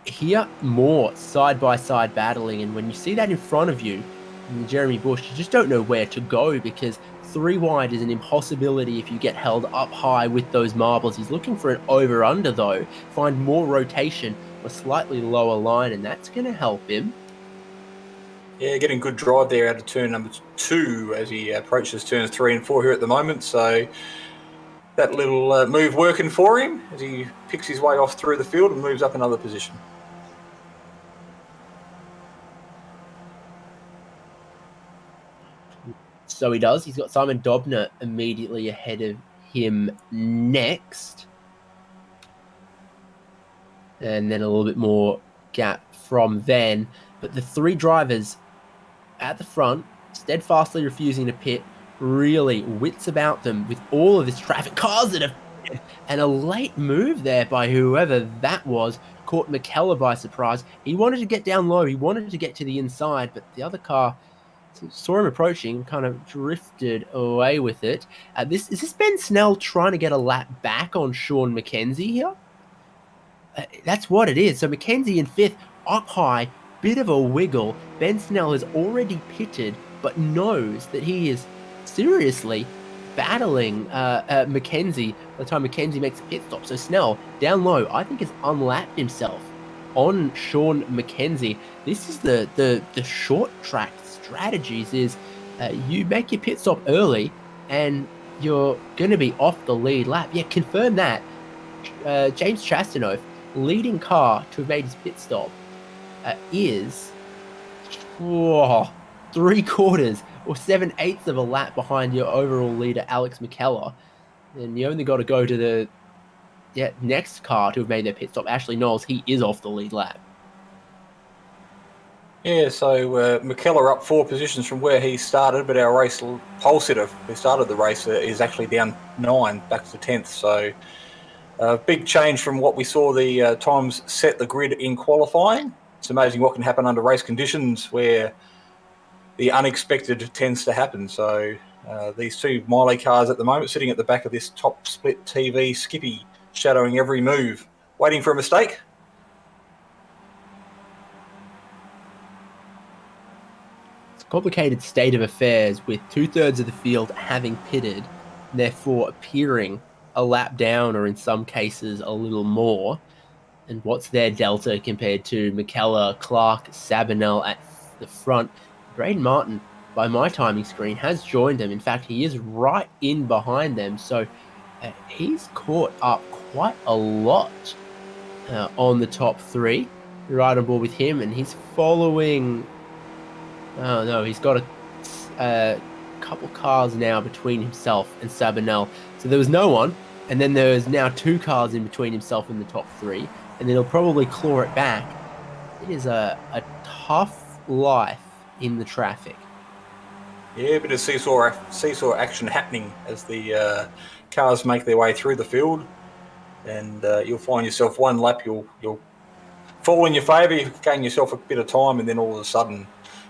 Here, more side-by-side battling, and when you see that in front of you, in Jeremy Bush, you just don't know where to go, because 3 wide is an impossibility if you get held up high with those marbles. He's looking for an over-under, though. Find more rotation, a slightly lower line, and that's going to help him. Yeah, getting good drive there out of turn number 2 as he approaches turns 3 and 4 here at the moment. So that little move working for him as he picks his way off through the field and moves up another position. So he does. He's got Simon Dobner immediately ahead of him next. And then a little bit more gap from then. But the 3 drivers at the front, steadfastly refusing to pit, really wits about them with all of this traffic. Cars that have... And a late move there by whoever that was caught McKellar by surprise. He wanted to get down low. He wanted to get to the inside, but the other car saw him approaching, kind of drifted away with it. Is this Ben Snell trying to get a lap back on Sean McKenzie here? That's what it is. So McKenzie in 5th, up high, bit of a wiggle. Ben Snell has already pitted, but knows that he is seriously battling Mackenzie by the time Mackenzie makes a pit stop. So Snell, down low, I think has unlapped himself on Sean Mackenzie. This is the short track strategies is you make your pit stop early and you're going to be off the lead lap. Yeah, confirm that. James Chastanoff, leading car to have made his pit stop, is 3/4 or 7/8 of a lap behind your overall leader, Alex McKellar. And you only got to go to the next car to have made their pit stop. Ashley Knowles, he is off the lead lap. Yeah, so McKellar up 4 positions from where he started, but our race pole sitter who started the race is actually down 9, back to 10th. So big change from what we saw the times set the grid in qualifying. It's amazing what can happen under race conditions where the unexpected tends to happen. So these 2 Miley cars at the moment sitting at the back of this top split TV, Skippy shadowing every move, waiting for a mistake. Complicated state of affairs with 2/3 of the field having pitted, therefore appearing a lap down or in some cases a little more. And what's their delta compared to McKellar, Clark, Sabinell at the front? Braden Martin, by my timing screen, has joined them. In fact, he is right in behind them. So he's caught up quite a lot on the top 3. Right on board with him, and he's following... Oh no, he's got a couple cars now between himself and Sabinell. So there was no one, and then there's now 2 cars in between himself and the top 3, and then he'll probably claw it back. It is a tough life in the traffic. Yeah, a bit of seesaw action happening as the cars make their way through the field, and you'll find yourself one lap, you'll fall in your favour, you gain yourself a bit of time, and then all of a sudden,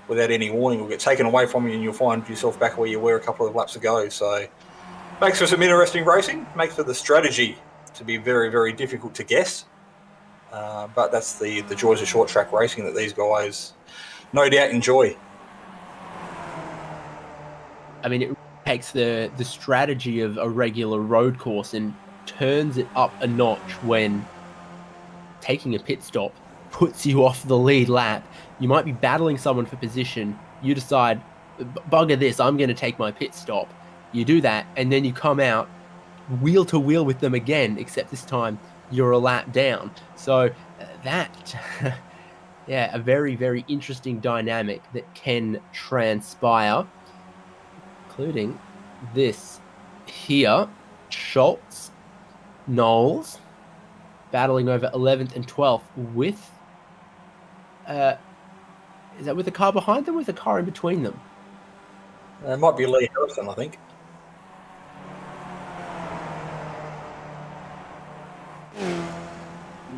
without any warning, will get taken away from you and you'll find yourself back where you were a couple of laps ago. So makes for some interesting racing, makes for the strategy to be very, very difficult to guess. But that's the joys of short track racing that these guys no doubt enjoy. I mean, it takes the strategy of a regular road course and turns it up a notch when taking a pit stop puts you off the lead lap. You might be battling someone for position. You decide, bugger this, I'm going to take my pit stop. You do that, and then you come out wheel to wheel with them again, except this time you're a lap down. So that, a very, very interesting dynamic that can transpire, including this here. Schultz, Knowles, battling over 11th and 12th with... is that with a car behind them or with a car in between them? It might be Lee Harrison, I think.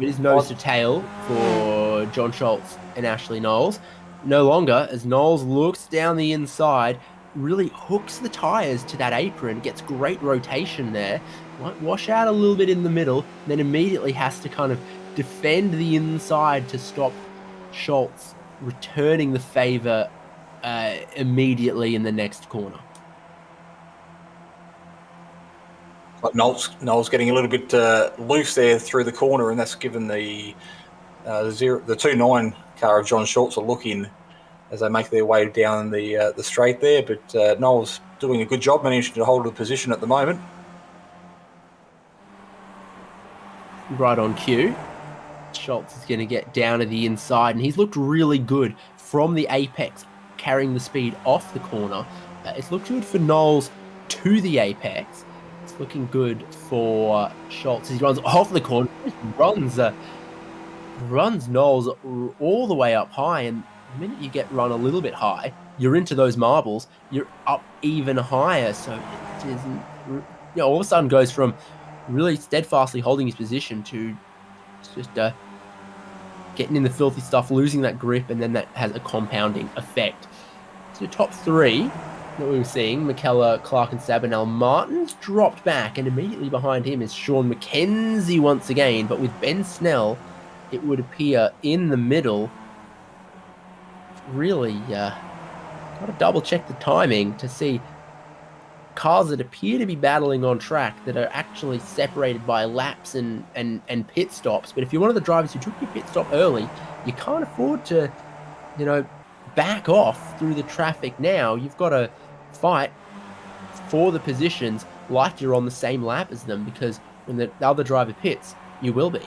It is nose to tail for John Schultz and Ashley Knowles. No longer, as Knowles looks down the inside, really hooks the tyres to that apron, gets great rotation there, might wash out a little bit in the middle, then immediately has to kind of defend the inside to stop Schultz returning the favour immediately in the next corner. But Knowles getting a little bit loose there through the corner, and that's given the 2-9 car of John Schultz a look in as they make their way down the straight there. But Knowles doing a good job, managing to hold the position at the moment. Right on cue. Schultz is going to get down to the inside, and he's looked really good from the apex, carrying the speed off the corner. It's looked good for Knowles to the apex. It's looking good for Schultz. He runs off the corner, runs Knowles all the way up high, and the minute you get run a little bit high, you're into those marbles, you're up even higher. So it isn't, all of a sudden goes from really steadfastly holding his position to just getting in the filthy stuff, losing that grip, and then that has a compounding effect. So top 3 that we were seeing, McKellar, Clark, and Sabinell. Martin's dropped back, and immediately behind him is Sean Mackenzie once again, but with Ben Snell, it would appear in the middle. really got to double check the timing to see cars that appear to be battling on track that are actually separated by laps and pit stops. But if you're one of the drivers who took your pit stop early, you can't afford to, back off through the traffic now. You've got to fight for the positions like you're on the same lap as them, because when the other driver pits, you will be.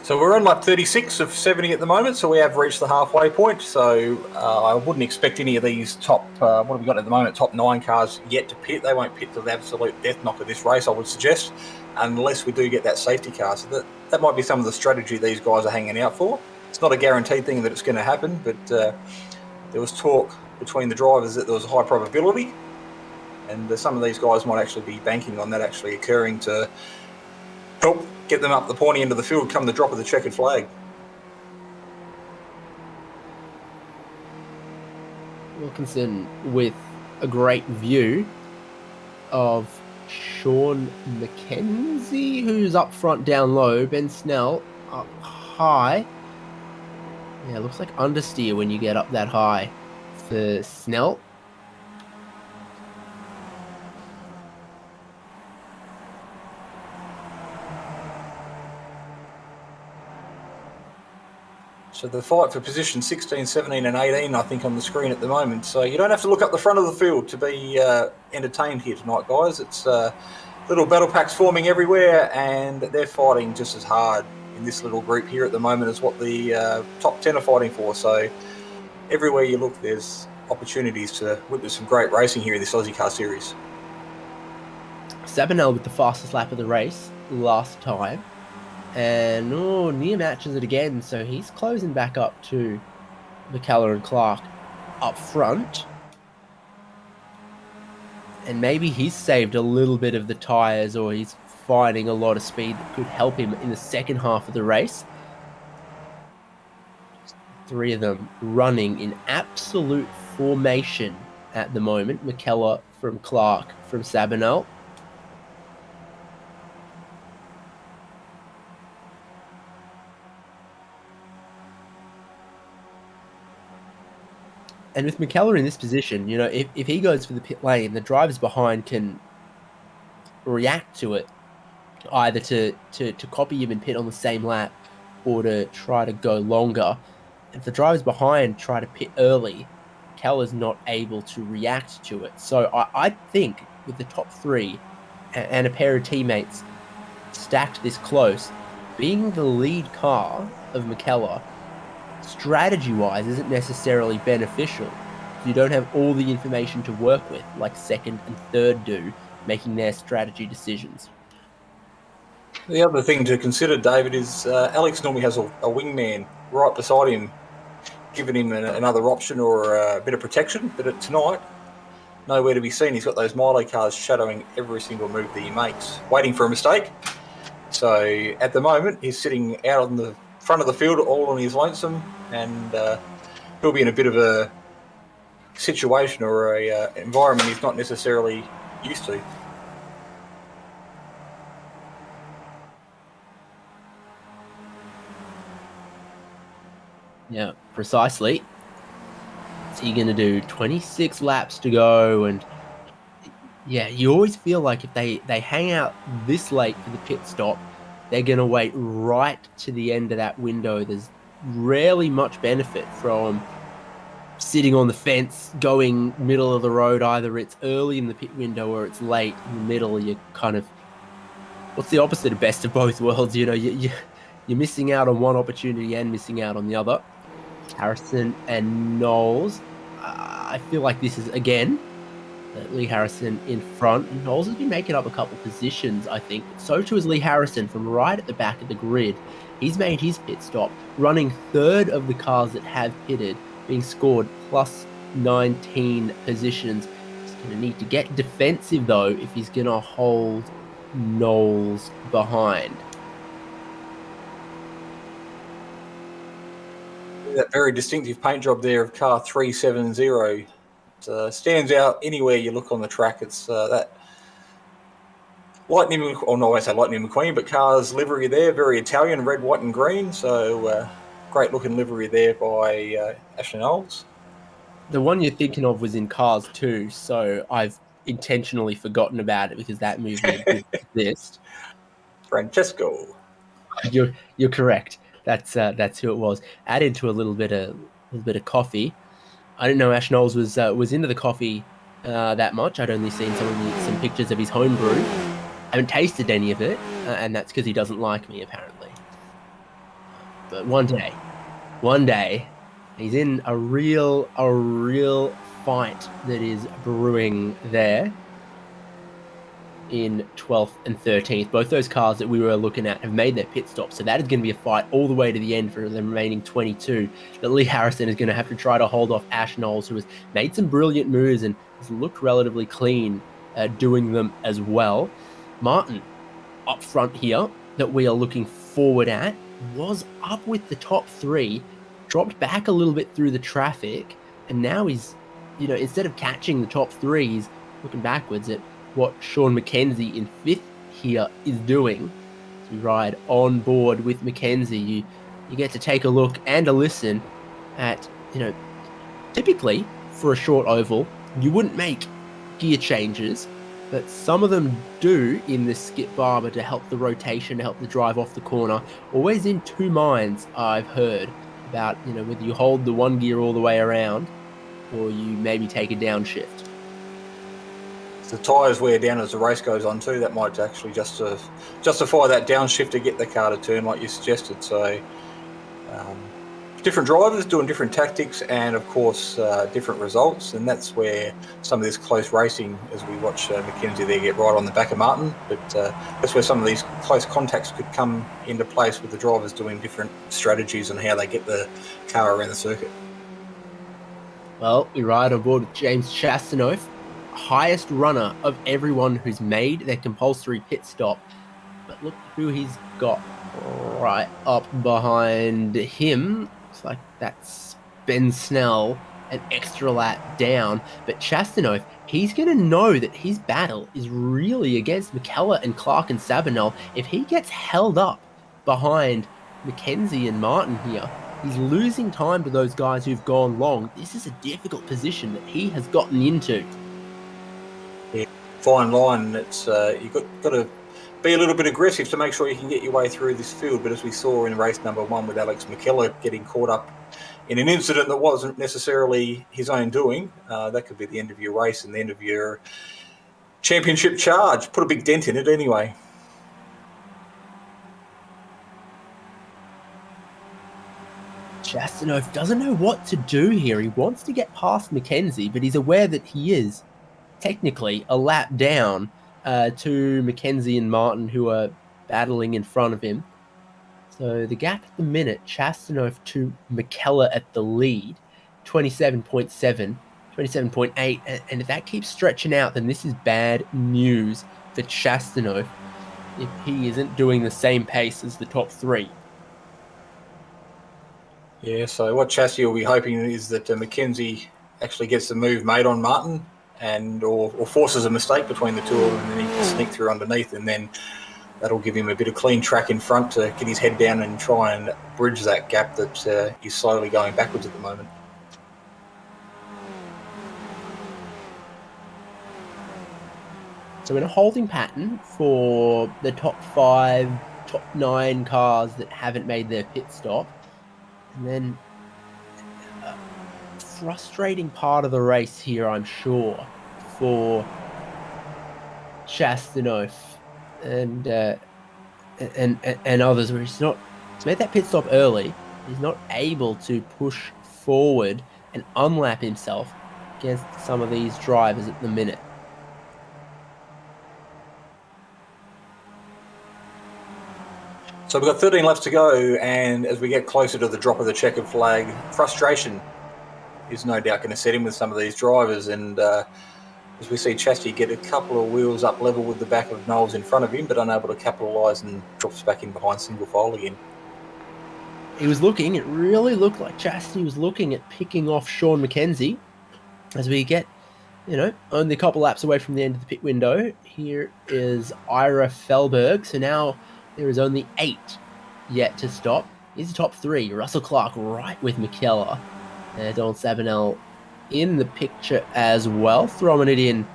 So we're on lap 36 of 70 at the moment, so we have reached the halfway point. So I wouldn't expect any of these top, what have we got at the moment, top 9 cars yet to pit. They won't pit to the absolute death knock of this race, I would suggest, unless we do get that safety car. So that might be some of the strategy these guys are hanging out for. It's not a guaranteed thing that it's going to happen, but there was talk between the drivers that there was a high probability, and some of these guys might actually be banking on that actually occurring to help get them up the pointy end of the field come the drop of the checkered flag. Wilkinson with a great view of Sean McKenzie, who's up front down low. Ben Snell up high. Yeah, looks like understeer when you get up that high for Snell. So the fight for position 16, 17 and 18, I think, on the screen at the moment. So you don't have to look up the front of the field to be entertained here tonight, guys. It's little battle packs forming everywhere, and they're fighting just as hard in this little group here at the moment as what the top 10 are fighting for. So everywhere you look, there's opportunities to witness some great racing here in this Ozicar Series. Sabanel with the fastest lap of the race last time. And near matches it again, so he's closing back up to McKellar and Clark up front. And maybe he's saved a little bit of the tyres, or he's finding a lot of speed that could help him in the second half of the race. 3 of them running in absolute formation at the moment. McKellar from Clark from Sabanel. And with McKellar in this position, if he goes for the pit lane, the drivers behind can react to it, either to copy him and pit on the same lap, or to try to go longer. If the drivers behind try to pit early, McKellar's not able to react to it. So I think with the top 3 and a pair of teammates stacked this close, being the lead car of McKellar, strategy-wise, isn't necessarily beneficial. You don't have all the information to work with, like second and third do, making their strategy decisions. The other thing to consider, David, is Alex normally has a wingman right beside him, giving him another option or a bit of protection. But tonight, nowhere to be seen. He's got those Milo cars shadowing every single move that he makes, waiting for a mistake. So at the moment, he's sitting out on the front of the field all on his lonesome, and he'll be in a bit of a situation or a environment he's not necessarily used to. Yeah, precisely. What's he going to do? 26 laps to go, and yeah, you always feel like if they hang out this late for the pit stop, they're going to wait right to the end of that window. There's rarely much benefit from sitting on the fence, going middle of the road. Either it's early in the pit window or it's late in the middle. You're kind of, what's the opposite of best of both worlds? You're missing out on one opportunity and missing out on the other. Harrison and Knowles. I feel like this is, again, Lee Harrison in front. Knowles has been making up a couple positions, I think. So too is Lee Harrison from right at the back of the grid. He's made his pit stop, running third of the cars that have pitted, being scored plus 19 positions. He's going to need to get defensive, though, if he's going to hold Knowles behind. That very distinctive paint job there of car 370. Stands out anywhere you look on the track. It's that Lightning, or no, I won't say Lightning McQueen, but car's livery there, very Italian, red, white and green. So great looking livery there by Ashley Knowles. The one you're thinking of was in Cars 2, so I've intentionally forgotten about it because that movie didn't exist. Francesco. You're correct. That's who it was. Added to a little bit of coffee. I didn't know Ash Knowles was into the coffee that much. I'd only seen some pictures of his home brew. I haven't tasted any of it, and that's because he doesn't like me apparently. But one day, he's in a real fight that is brewing there in 12th and 13th. Both those cars that we were looking at have made their pit stop, so that is going to be a fight all the way to the end for the remaining 22. That Lee Harrison is going to have to try to hold off Ash Knowles, who has made some brilliant moves and has looked relatively clean doing them as well. Martin, up front here, that we are looking forward at, was up with the top three, dropped back a little bit through the traffic, and now he's, instead of catching the top three, he's looking backwards at what Sean McKenzie in fifth here is doing. As we ride on board with McKenzie, you get to take a look and a listen at, typically for a short oval, you wouldn't make gear changes, but some of them do in this Skip Barber to help the rotation, to help the drive off the corner. Always in two minds, I've heard, about, whether you hold the one gear all the way around or you maybe take a downshift. The tyres wear down as the race goes on too. That might actually justify that downshift to get the car to turn like you suggested. So different drivers doing different tactics and, of course, different results. And that's where some of this close racing, as we watch McKenzie there get right on the back of Martin, but that's where some of these close contacts could come into place with the drivers doing different strategies and how they get the car around the circuit. Well, we ride on board with James Chastanoff, highest runner of everyone who's made their compulsory pit stop. But look who he's got right up behind him. Looks like that's Ben Snell, an extra lap down. But Chastanoff, he's going to know that his battle is really against McKellar and Clark and Sabinel. If he gets held up behind McKenzie and Martin here, he's losing time to those guys who've gone long. This is a difficult position that he has gotten into. Yeah, fine line. It's you've got to be a little bit aggressive to make sure you can get your way through this field. But as we saw in race number 1 with Alex McKellar getting caught up in an incident that wasn't necessarily his own doing, that could be the end of your race and the end of your championship charge. Put a big dent in it anyway. Chastanoff doesn't know what to do here. He wants to get past McKenzie, but he's aware that he is technically a lap down to McKenzie and Martin, who are battling in front of him. So the gap at the minute, Chastanoff to McKellar at the lead, 27.7, 27.8. And if that keeps stretching out, then this is bad news for Chastanoff if he isn't doing the same pace as the top three. Yeah, so what Chassis will be hoping is that McKenzie actually gets the move made on Martin and or forces a mistake between the two of them, and then he can sneak through underneath, and then that'll give him a bit of clean track in front to get his head down and try and bridge that gap that he's slowly going backwards at the moment. So in a holding pattern for the top 5, top 9 cars that haven't made their pit stop, and then a frustrating part of the race here, I'm sure, for Chastanoff and others, where he's made that pit stop early. He's not able to push forward and unlap himself against some of these drivers at the minute. So we've got 13 laps to go, and as we get closer to the drop of the checkered flag, frustration is no doubt going to set in with some of these drivers. And as we see Chasty get a couple of wheels up level with the back of Knowles in front of him, but unable to capitalise and drops back in behind single file again. It really looked like Chastity was looking at picking off Sean McKenzie as we get, only a couple laps away from the end of the pit window. Here is Ira Felberg. So now there is only 8 yet to stop. He's the top 3. Russell Clark right with McKellar. Don Sabinell in the picture as well, throwing it in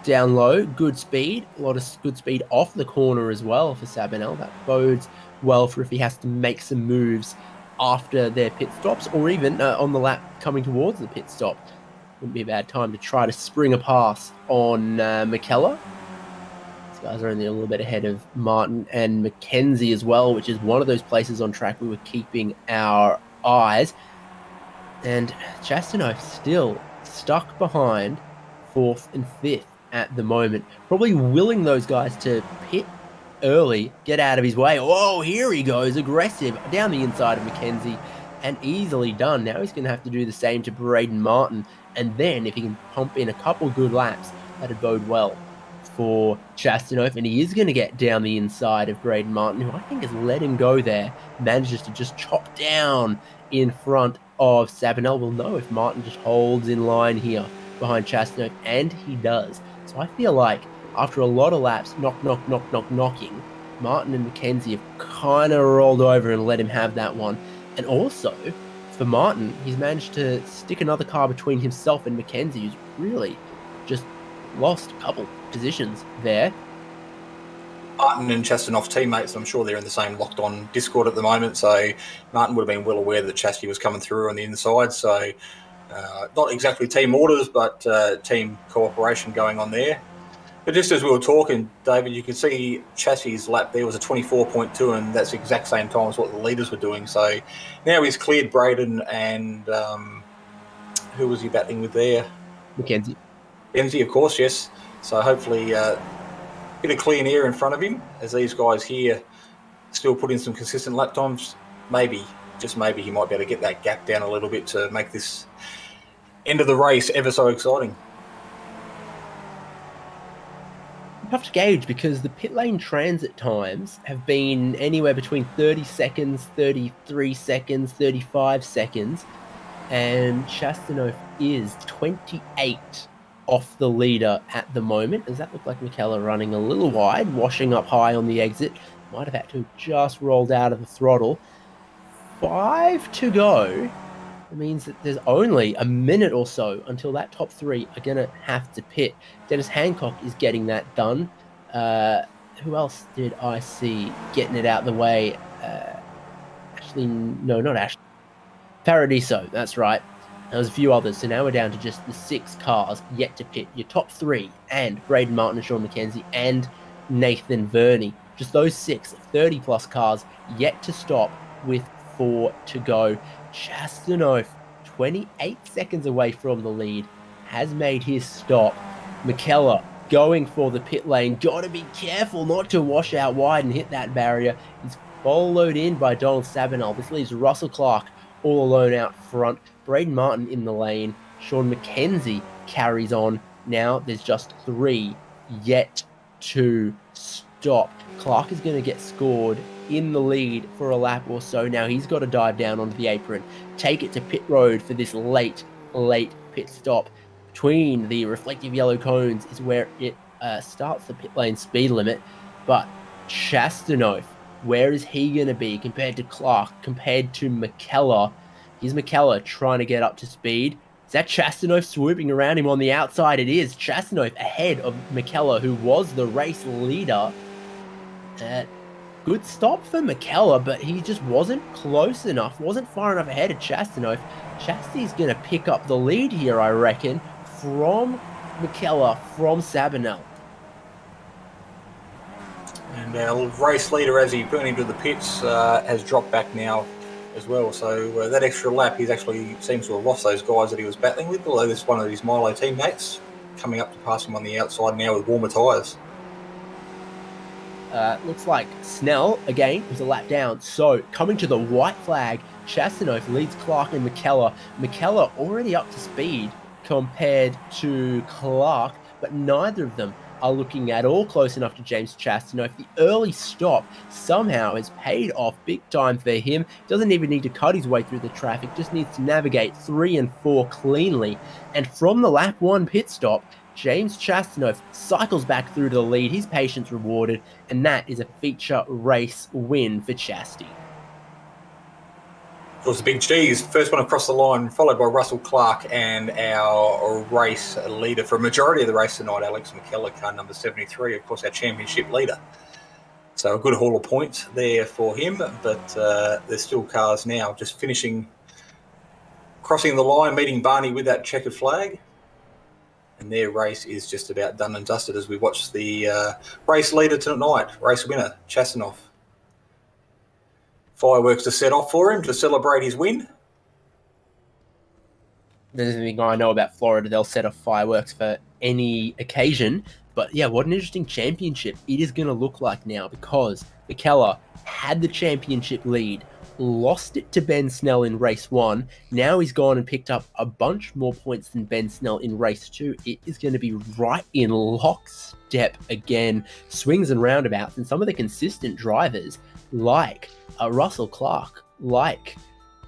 down low. Good speed, a lot of good speed off the corner as well for Sabinell. That bodes well for if he has to make some moves after their pit stops, or even on the lap coming towards the pit stop. Wouldn't be a bad time to try to spring a pass on McKellar. These guys are only a little bit ahead of Martin and Mackenzie as well, which is one of those places on track we were keeping our eyes. And Chastanoff still stuck behind 4th and 5th at the moment, probably willing those guys to pit early, get out of his way. Oh, here he goes, aggressive down the inside of Mackenzie, and easily done. Now he's going to have to do the same to Braden Martin, and then if he can pump in a couple good laps, that'd bode well for Chastanoff, and he is going to get down the inside of Braden Martin, who I think has let him go there, manages to just chop down in front of Sabinell. We'll know if Martin just holds in line here behind Chastanoff, and he does. So I feel like after a lot of laps, knocking, Martin and Mackenzie have kind of rolled over and let him have that one. And also, for Martin, he's managed to stick another car between himself and Mackenzie, who's really just lost a couple positions there. Martin and Chastanoff's teammates, I'm sure they're in the same locked-on Discord at the moment, so Martin would have been well aware that Chasty was coming through on the inside, so not exactly team orders, but team cooperation going on there. But just as we were talking, David, you can see Chasty's lap there was a 24.2, and that's the exact same time as what the leaders were doing. So now he's cleared Braden and who was he battling with there? Mackenzie. Mackenzie, of course, yes. So hopefully bit of clean air in front of him as these guys here still put in some consistent lap times. Maybe, just maybe, he might be able to get that gap down a little bit to make this end of the race ever so exciting. Tough to gauge because the pit lane transit times have been anywhere between 30 seconds, 33 seconds, 35 seconds, and Chastanoff is 28 off the leader at the moment. Does that look like McKellar running a little wide, washing up high on the exit? Might have had to have just rolled out of the throttle. 5 to go. It means that there's only a minute or so until that top 3 are going to have to pit. Dennis Hancock is getting that done. Who else did I see getting it out the way? Ashley, no, not Ashley. Paradiso, that's right. There was a few others, so now we're down to just the 6 cars yet to pit. Your top 3, and Braden Martin and Sean Mackenzie, and Nathan Verney. Just those 6, 30-plus cars yet to stop with 4 to go. Chastanoff, 28 seconds away from the lead, has made his stop. McKellar going for the pit lane. Got to be careful not to wash out wide and hit that barrier. He's followed in by Donald Sabinell. This leaves Russell Clark all alone out front. Braden Martin in the lane. Sean Mackenzie carries on. Now there's just 3 yet to stop. Clark is going to get scored in the lead for a lap or so. Now he's got to dive down onto the apron, take it to pit road for this late pit stop. Between the reflective yellow cones is where it starts the pit lane speed limit. But Chastanoff, where is he going to be compared to Clark, compared to McKellar? Here's McKellar trying to get up to speed. Is that Chastanoff swooping around him on the outside? It is. Chastanoff ahead of McKellar, who was the race leader. Good stop for McKellar, but he just wasn't close enough, wasn't far enough ahead of Chastanoff. Chasty's going to pick up the lead here, I reckon, from McKellar, from Sabinell. And our race leader, as he put into the pits, has dropped back now as well. So that extra lap, he's actually seems to have lost those guys that he was battling with, although there's one of his Milo teammates coming up to pass him on the outside now with warmer tyres. Looks like Snell, again, was a lap down. So, coming to the white flag, Chastanoff leads Clark and McKellar. McKellar already up to speed compared to Clark, but neither of them are looking at all close enough to James Chastanoff. The early stop somehow has paid off big time for him. Doesn't even need to cut his way through the traffic, just needs to navigate 3 and 4 cleanly. And from the lap 1 pit stop, James Chastanoff cycles back through to the lead, his patience rewarded, and that is a feature race win for Chasty. It was the big G's. First one across the line, followed by Russell Clark and our race leader for a majority of the race tonight, Alex McKellar, car number 73, of course, our championship leader. So a good haul of points there for him, but there's still cars now just finishing, crossing the line, meeting Barney with that checkered flag. And their race is just about done and dusted as we watch the race leader tonight, race winner, Chastanoff. Fireworks to set off for him to celebrate his win. There's anything I know about Florida. They'll set off fireworks for any occasion. But yeah, what an interesting championship it is going to look like now, because McKellar had the championship lead, lost it to Ben Snell in race 1. Now he's gone and picked up a bunch more points than Ben Snell in race 2. It is going to be right in lockstep again. Swings and roundabouts, and some of the consistent drivers like Russell Clark, like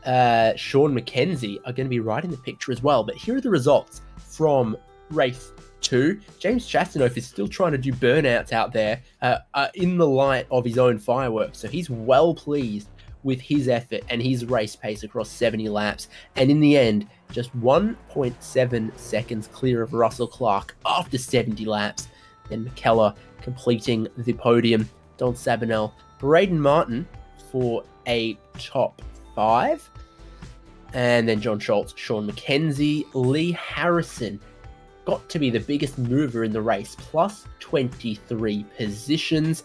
Sean McKenzie are going to be right in the picture as well. But here are the results from race 2. James Chastanoff is still trying to do burnouts out there in the light of his own fireworks. So he's well pleased with his effort and his race pace across 70 laps. And in the end, just 1.7 seconds clear of Russell Clark after 70 laps. Then McKellar completing the podium. Don Sabinell, Braden Martin for a top 5. And then John Schultz, Sean McKenzie, Lee Harrison got to be the biggest mover in the race, plus 23 positions.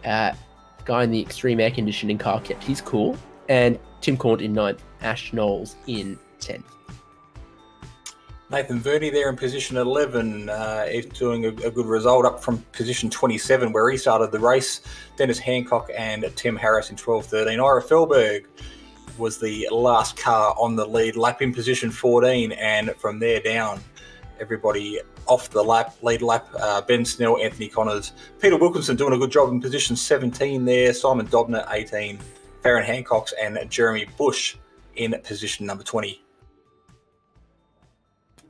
Guy in the extreme air conditioning car kept his cool. And Tim Cornt in 9th, Ash Knowles in 10th. Nathan Verney there in position 11 is doing a good result, up from position 27 where he started the race. Dennis Hancock and Tim Harris in 12-13. Ira Felberg was the last car on the lead lap in position 14, and from there down, everybody off the lead lap. Ben Snell, Anthony Connors, Peter Wilkinson doing a good job in position 17 there. Simon Dobner, 18. Farron Hancock and Jeremy Bush in position number 20.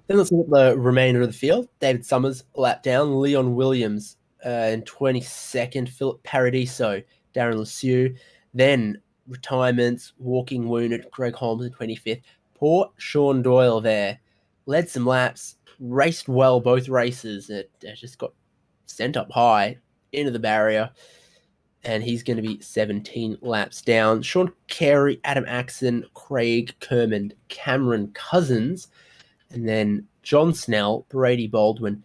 Then let's look at the remainder of the field. David Summers, lap down. Leon Williams in 22nd. Philip Paradiso, Darren Lesueur. Then retirements, walking wounded, Greg Holmes in 25th. Poor Sean Doyle there. Led some laps, raced well both races. It just got sent up high into the barrier. And he's going to be 17 laps down. Sean Carey, Adam Axon, Craig Kermond, Cameron Cousins. And then John Snell, Brady Baldwin,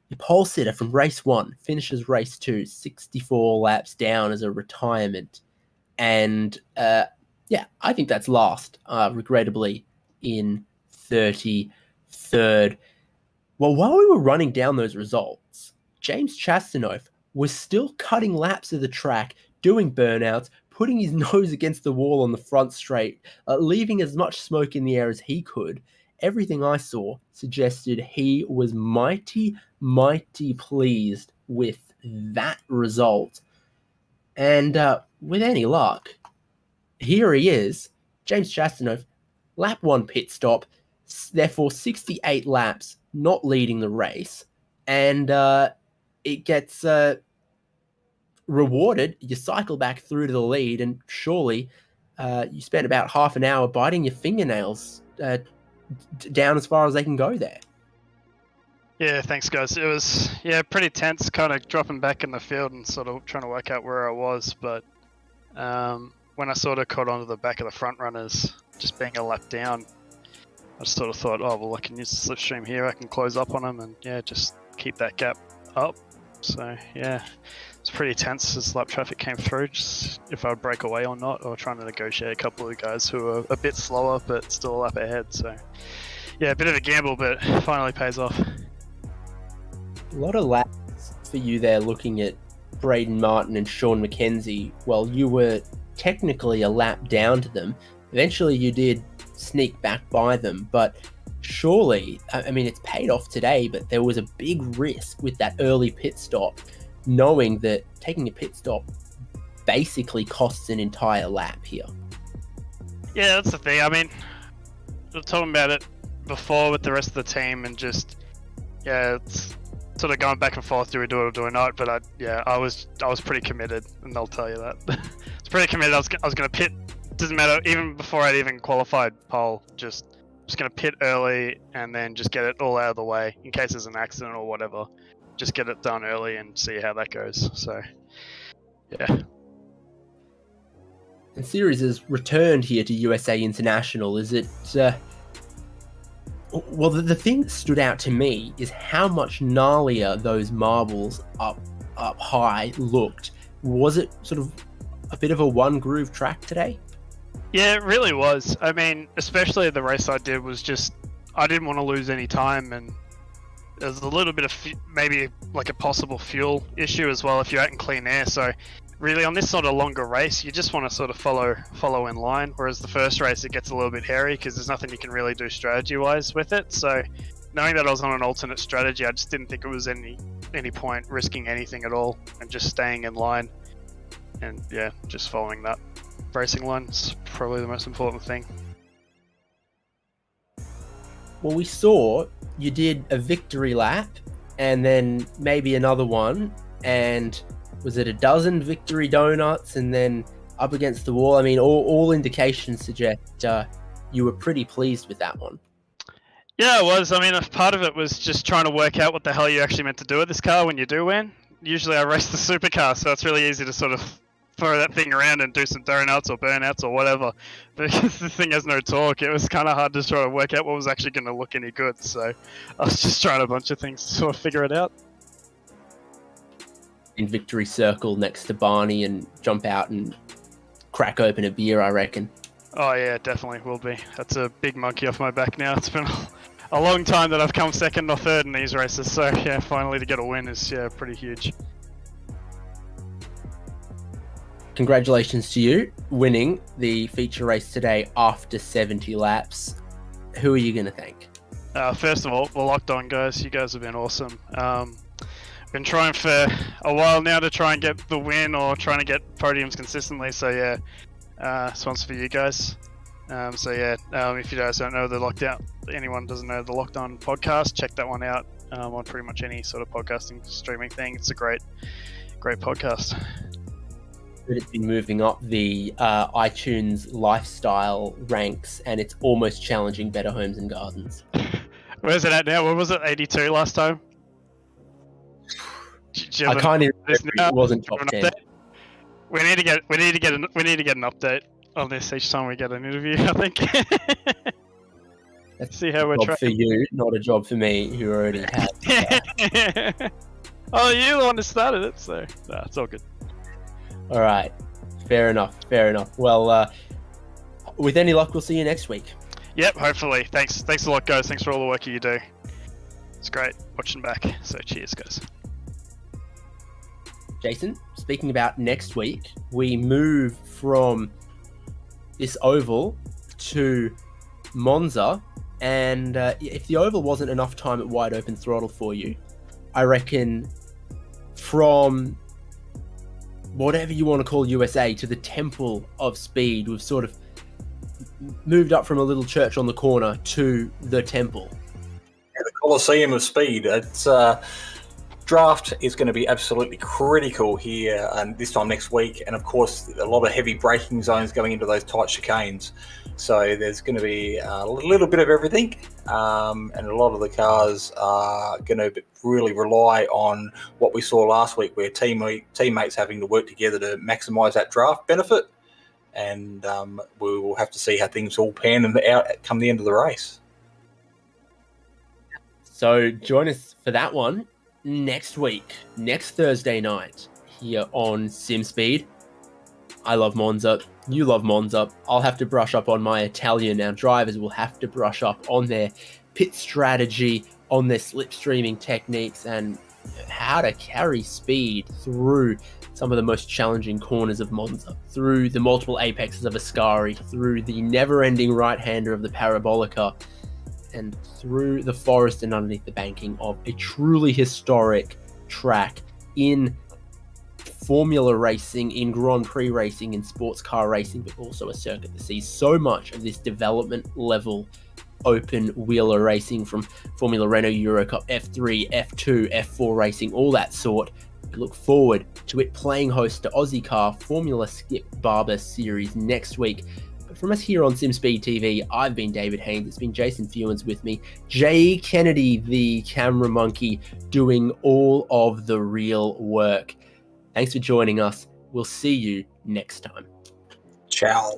the pole sitter from race 1, finishes race 2, 64 laps down as a retirement. And yeah, I think that's last, regrettably, in 33rd. Well, while we were running down those results, James Chastanoff was still cutting laps of the track, doing burnouts, putting his nose against the wall on the front straight, leaving as much smoke in the air as he could. Everything I saw suggested he was mighty, mighty pleased with that result. And with any luck, here he is, James Chastanoff, lap 1 pit stop, therefore 68 laps, not leading the race. And it gets rewarded. You cycle back through to the lead, and surely you spent about half an hour biting your fingernails down as far as they can go there. Yeah, thanks guys. It was pretty tense, kind of dropping back in the field and sort of trying to work out where I was, but when I sort of caught onto the back of the front runners, just being a lap down, I just sort of thought, oh well, I can use the slipstream here, I can close up on them and just keep that gap up. So yeah, it's pretty tense as lap traffic came through, just if I would break away or not, or trying to negotiate a couple of the guys who are a bit slower but still a lap ahead. So yeah, a bit of a gamble, but finally pays off. A lot of laps for you there, looking at Braden Martin and Sean McKenzie. Well, you were technically a lap down to them. Eventually you did sneak back by them, but surely, I mean, it's paid off today, but there was a big risk with that early pit stop, knowing that taking a pit stop basically costs an entire lap here. Yeah, that's the thing. I mean, we were talking about it before with the rest of the team, and just it's sort of going back and forth, do we do it or do we not? But I was pretty committed, and they'll tell you that. I was pretty committed. I was going to pit doesn't matter. Even before I'd even qualified pole, just gonna pit early and then just get it all out of the way in case there's an accident or whatever. Just get it done early and see how that goes. So, yeah. And Series has returned here to USA International. Is it? Well, the thing that stood out to me is how much gnarlier those marbles up high looked. Was it sort of a bit of a one groove track today? Yeah, it really was. I mean, especially the race I did was just, I didn't want to lose any time, and there's a little bit of maybe like a possible fuel issue as well if you're out in clean air. So really on this sort of longer race, you just want to sort of follow in line, whereas the first race it gets a little bit hairy because there's nothing you can really do strategy wise with it. So knowing that I was on an alternate strategy, I just didn't think it was any point risking anything at all and just staying in line, and yeah, just following that racing line is probably the most important thing. Well, we saw you did a victory lap and then maybe another one, and was it a dozen victory donuts and then up against the wall? I mean, all indications suggest you were pretty pleased with that one. Yeah, it was. I mean, part of it was just trying to work out what the hell you actually meant to do with this car when you do win. Usually I race the supercar, so it's really easy to sort of throw that thing around and do some donuts or burnouts or whatever. But because the thing has no torque, it was kind of hard to try to work out what was actually going to look any good. So I was just trying a bunch of things to sort of figure it out. In victory circle next to Barney and jump out and crack open a beer, I reckon. Oh yeah, definitely will be. That's a big monkey off my back now. It's been a long time that I've come second or third in these races. So yeah, finally to get a win is pretty huge. Congratulations to you winning the feature race today after 70 laps. Who are you going to thank? First of all, the Locked On guys. You guys have been awesome. Been trying for a while now to try and get the win or trying to get podiums consistently. So yeah, this one's for you guys. If you guys don't know the Locked On, anyone doesn't know the Locked On podcast, check that one out on pretty much any sort of podcasting streaming thing. It's a great podcast. It's been moving up the iTunes lifestyle ranks, and it's almost challenging Better Homes and Gardens. Where's it at now? What was it? 82 last time? I can't even remember. It wasn't top 10. We need to get an update on this each time we get an interview, I think. That's see how we're a job trying. for you, not a job for me, who already had. Oh, you're the one that started it, so it's all good. All right, fair enough. Well, with any luck, we'll see you next week. Yep, hopefully. Thanks a lot, guys. Thanks for all the work you do. It's great watching back. So cheers, guys. Jason, speaking about next week, we move from this oval to Monza, and if the oval wasn't enough time at wide open throttle for you, I reckon from whatever you want to call USA to the Temple of Speed, we've sort of moved up from a little church on the corner to the Temple. Yeah, the Colosseum of Speed. It's draft is going to be absolutely critical here, and this time next week. And of course, a lot of heavy braking zones going into those tight chicanes. So there's going to be a little bit of everything, and a lot of the cars are going to really rely on what we saw last week, where teammates having to work together to maximise that draft benefit. And we will have to see how things all pan out come the end of the race. So join us for that one next week, next Thursday night, here on Simspeed. I love Monza. You love Monza. I'll have to brush up on my Italian. Our drivers will have to brush up on their pit strategy, on their slipstreaming techniques, and how to carry speed through some of the most challenging corners of Monza, through the multiple apexes of Ascari, through the never-ending right-hander of the Parabolica, and through the forest and underneath the banking of a truly historic track in Formula racing, in Grand Prix racing, in sports car racing, but also a circuit that sees so much of this development level open wheeler racing, from Formula Renault Eurocup, F3, F2, F4 racing, all that sort, We look forward to it playing host to Ozicar Formula Skip Barber Series next week. But from us here on Simspeed TV, I've been David Haynes. It's been Jason Fewens with me. Jay Kennedy, the camera monkey, doing all of the real work. Thanks for joining us. We'll see you next time. Ciao.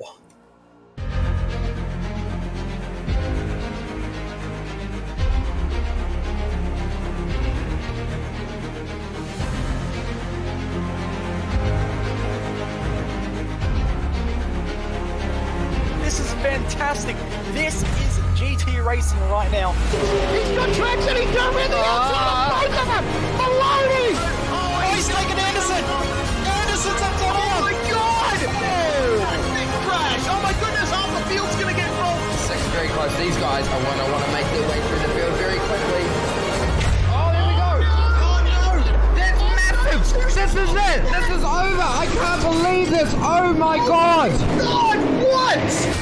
This is fantastic. This is GT racing right now. He's got traction. He's going in the outside of both of them. Maloney. Oh, he's taking Anderson. Anderson's up to Oh my God. Big crash. Oh my goodness. Half the field's going to get rolled. Second very close. These guys I want to make their way through the field very quickly. Oh, there we go. Oh no. That's massive. This is it. This is over. I can't believe this. Oh my God. God, what?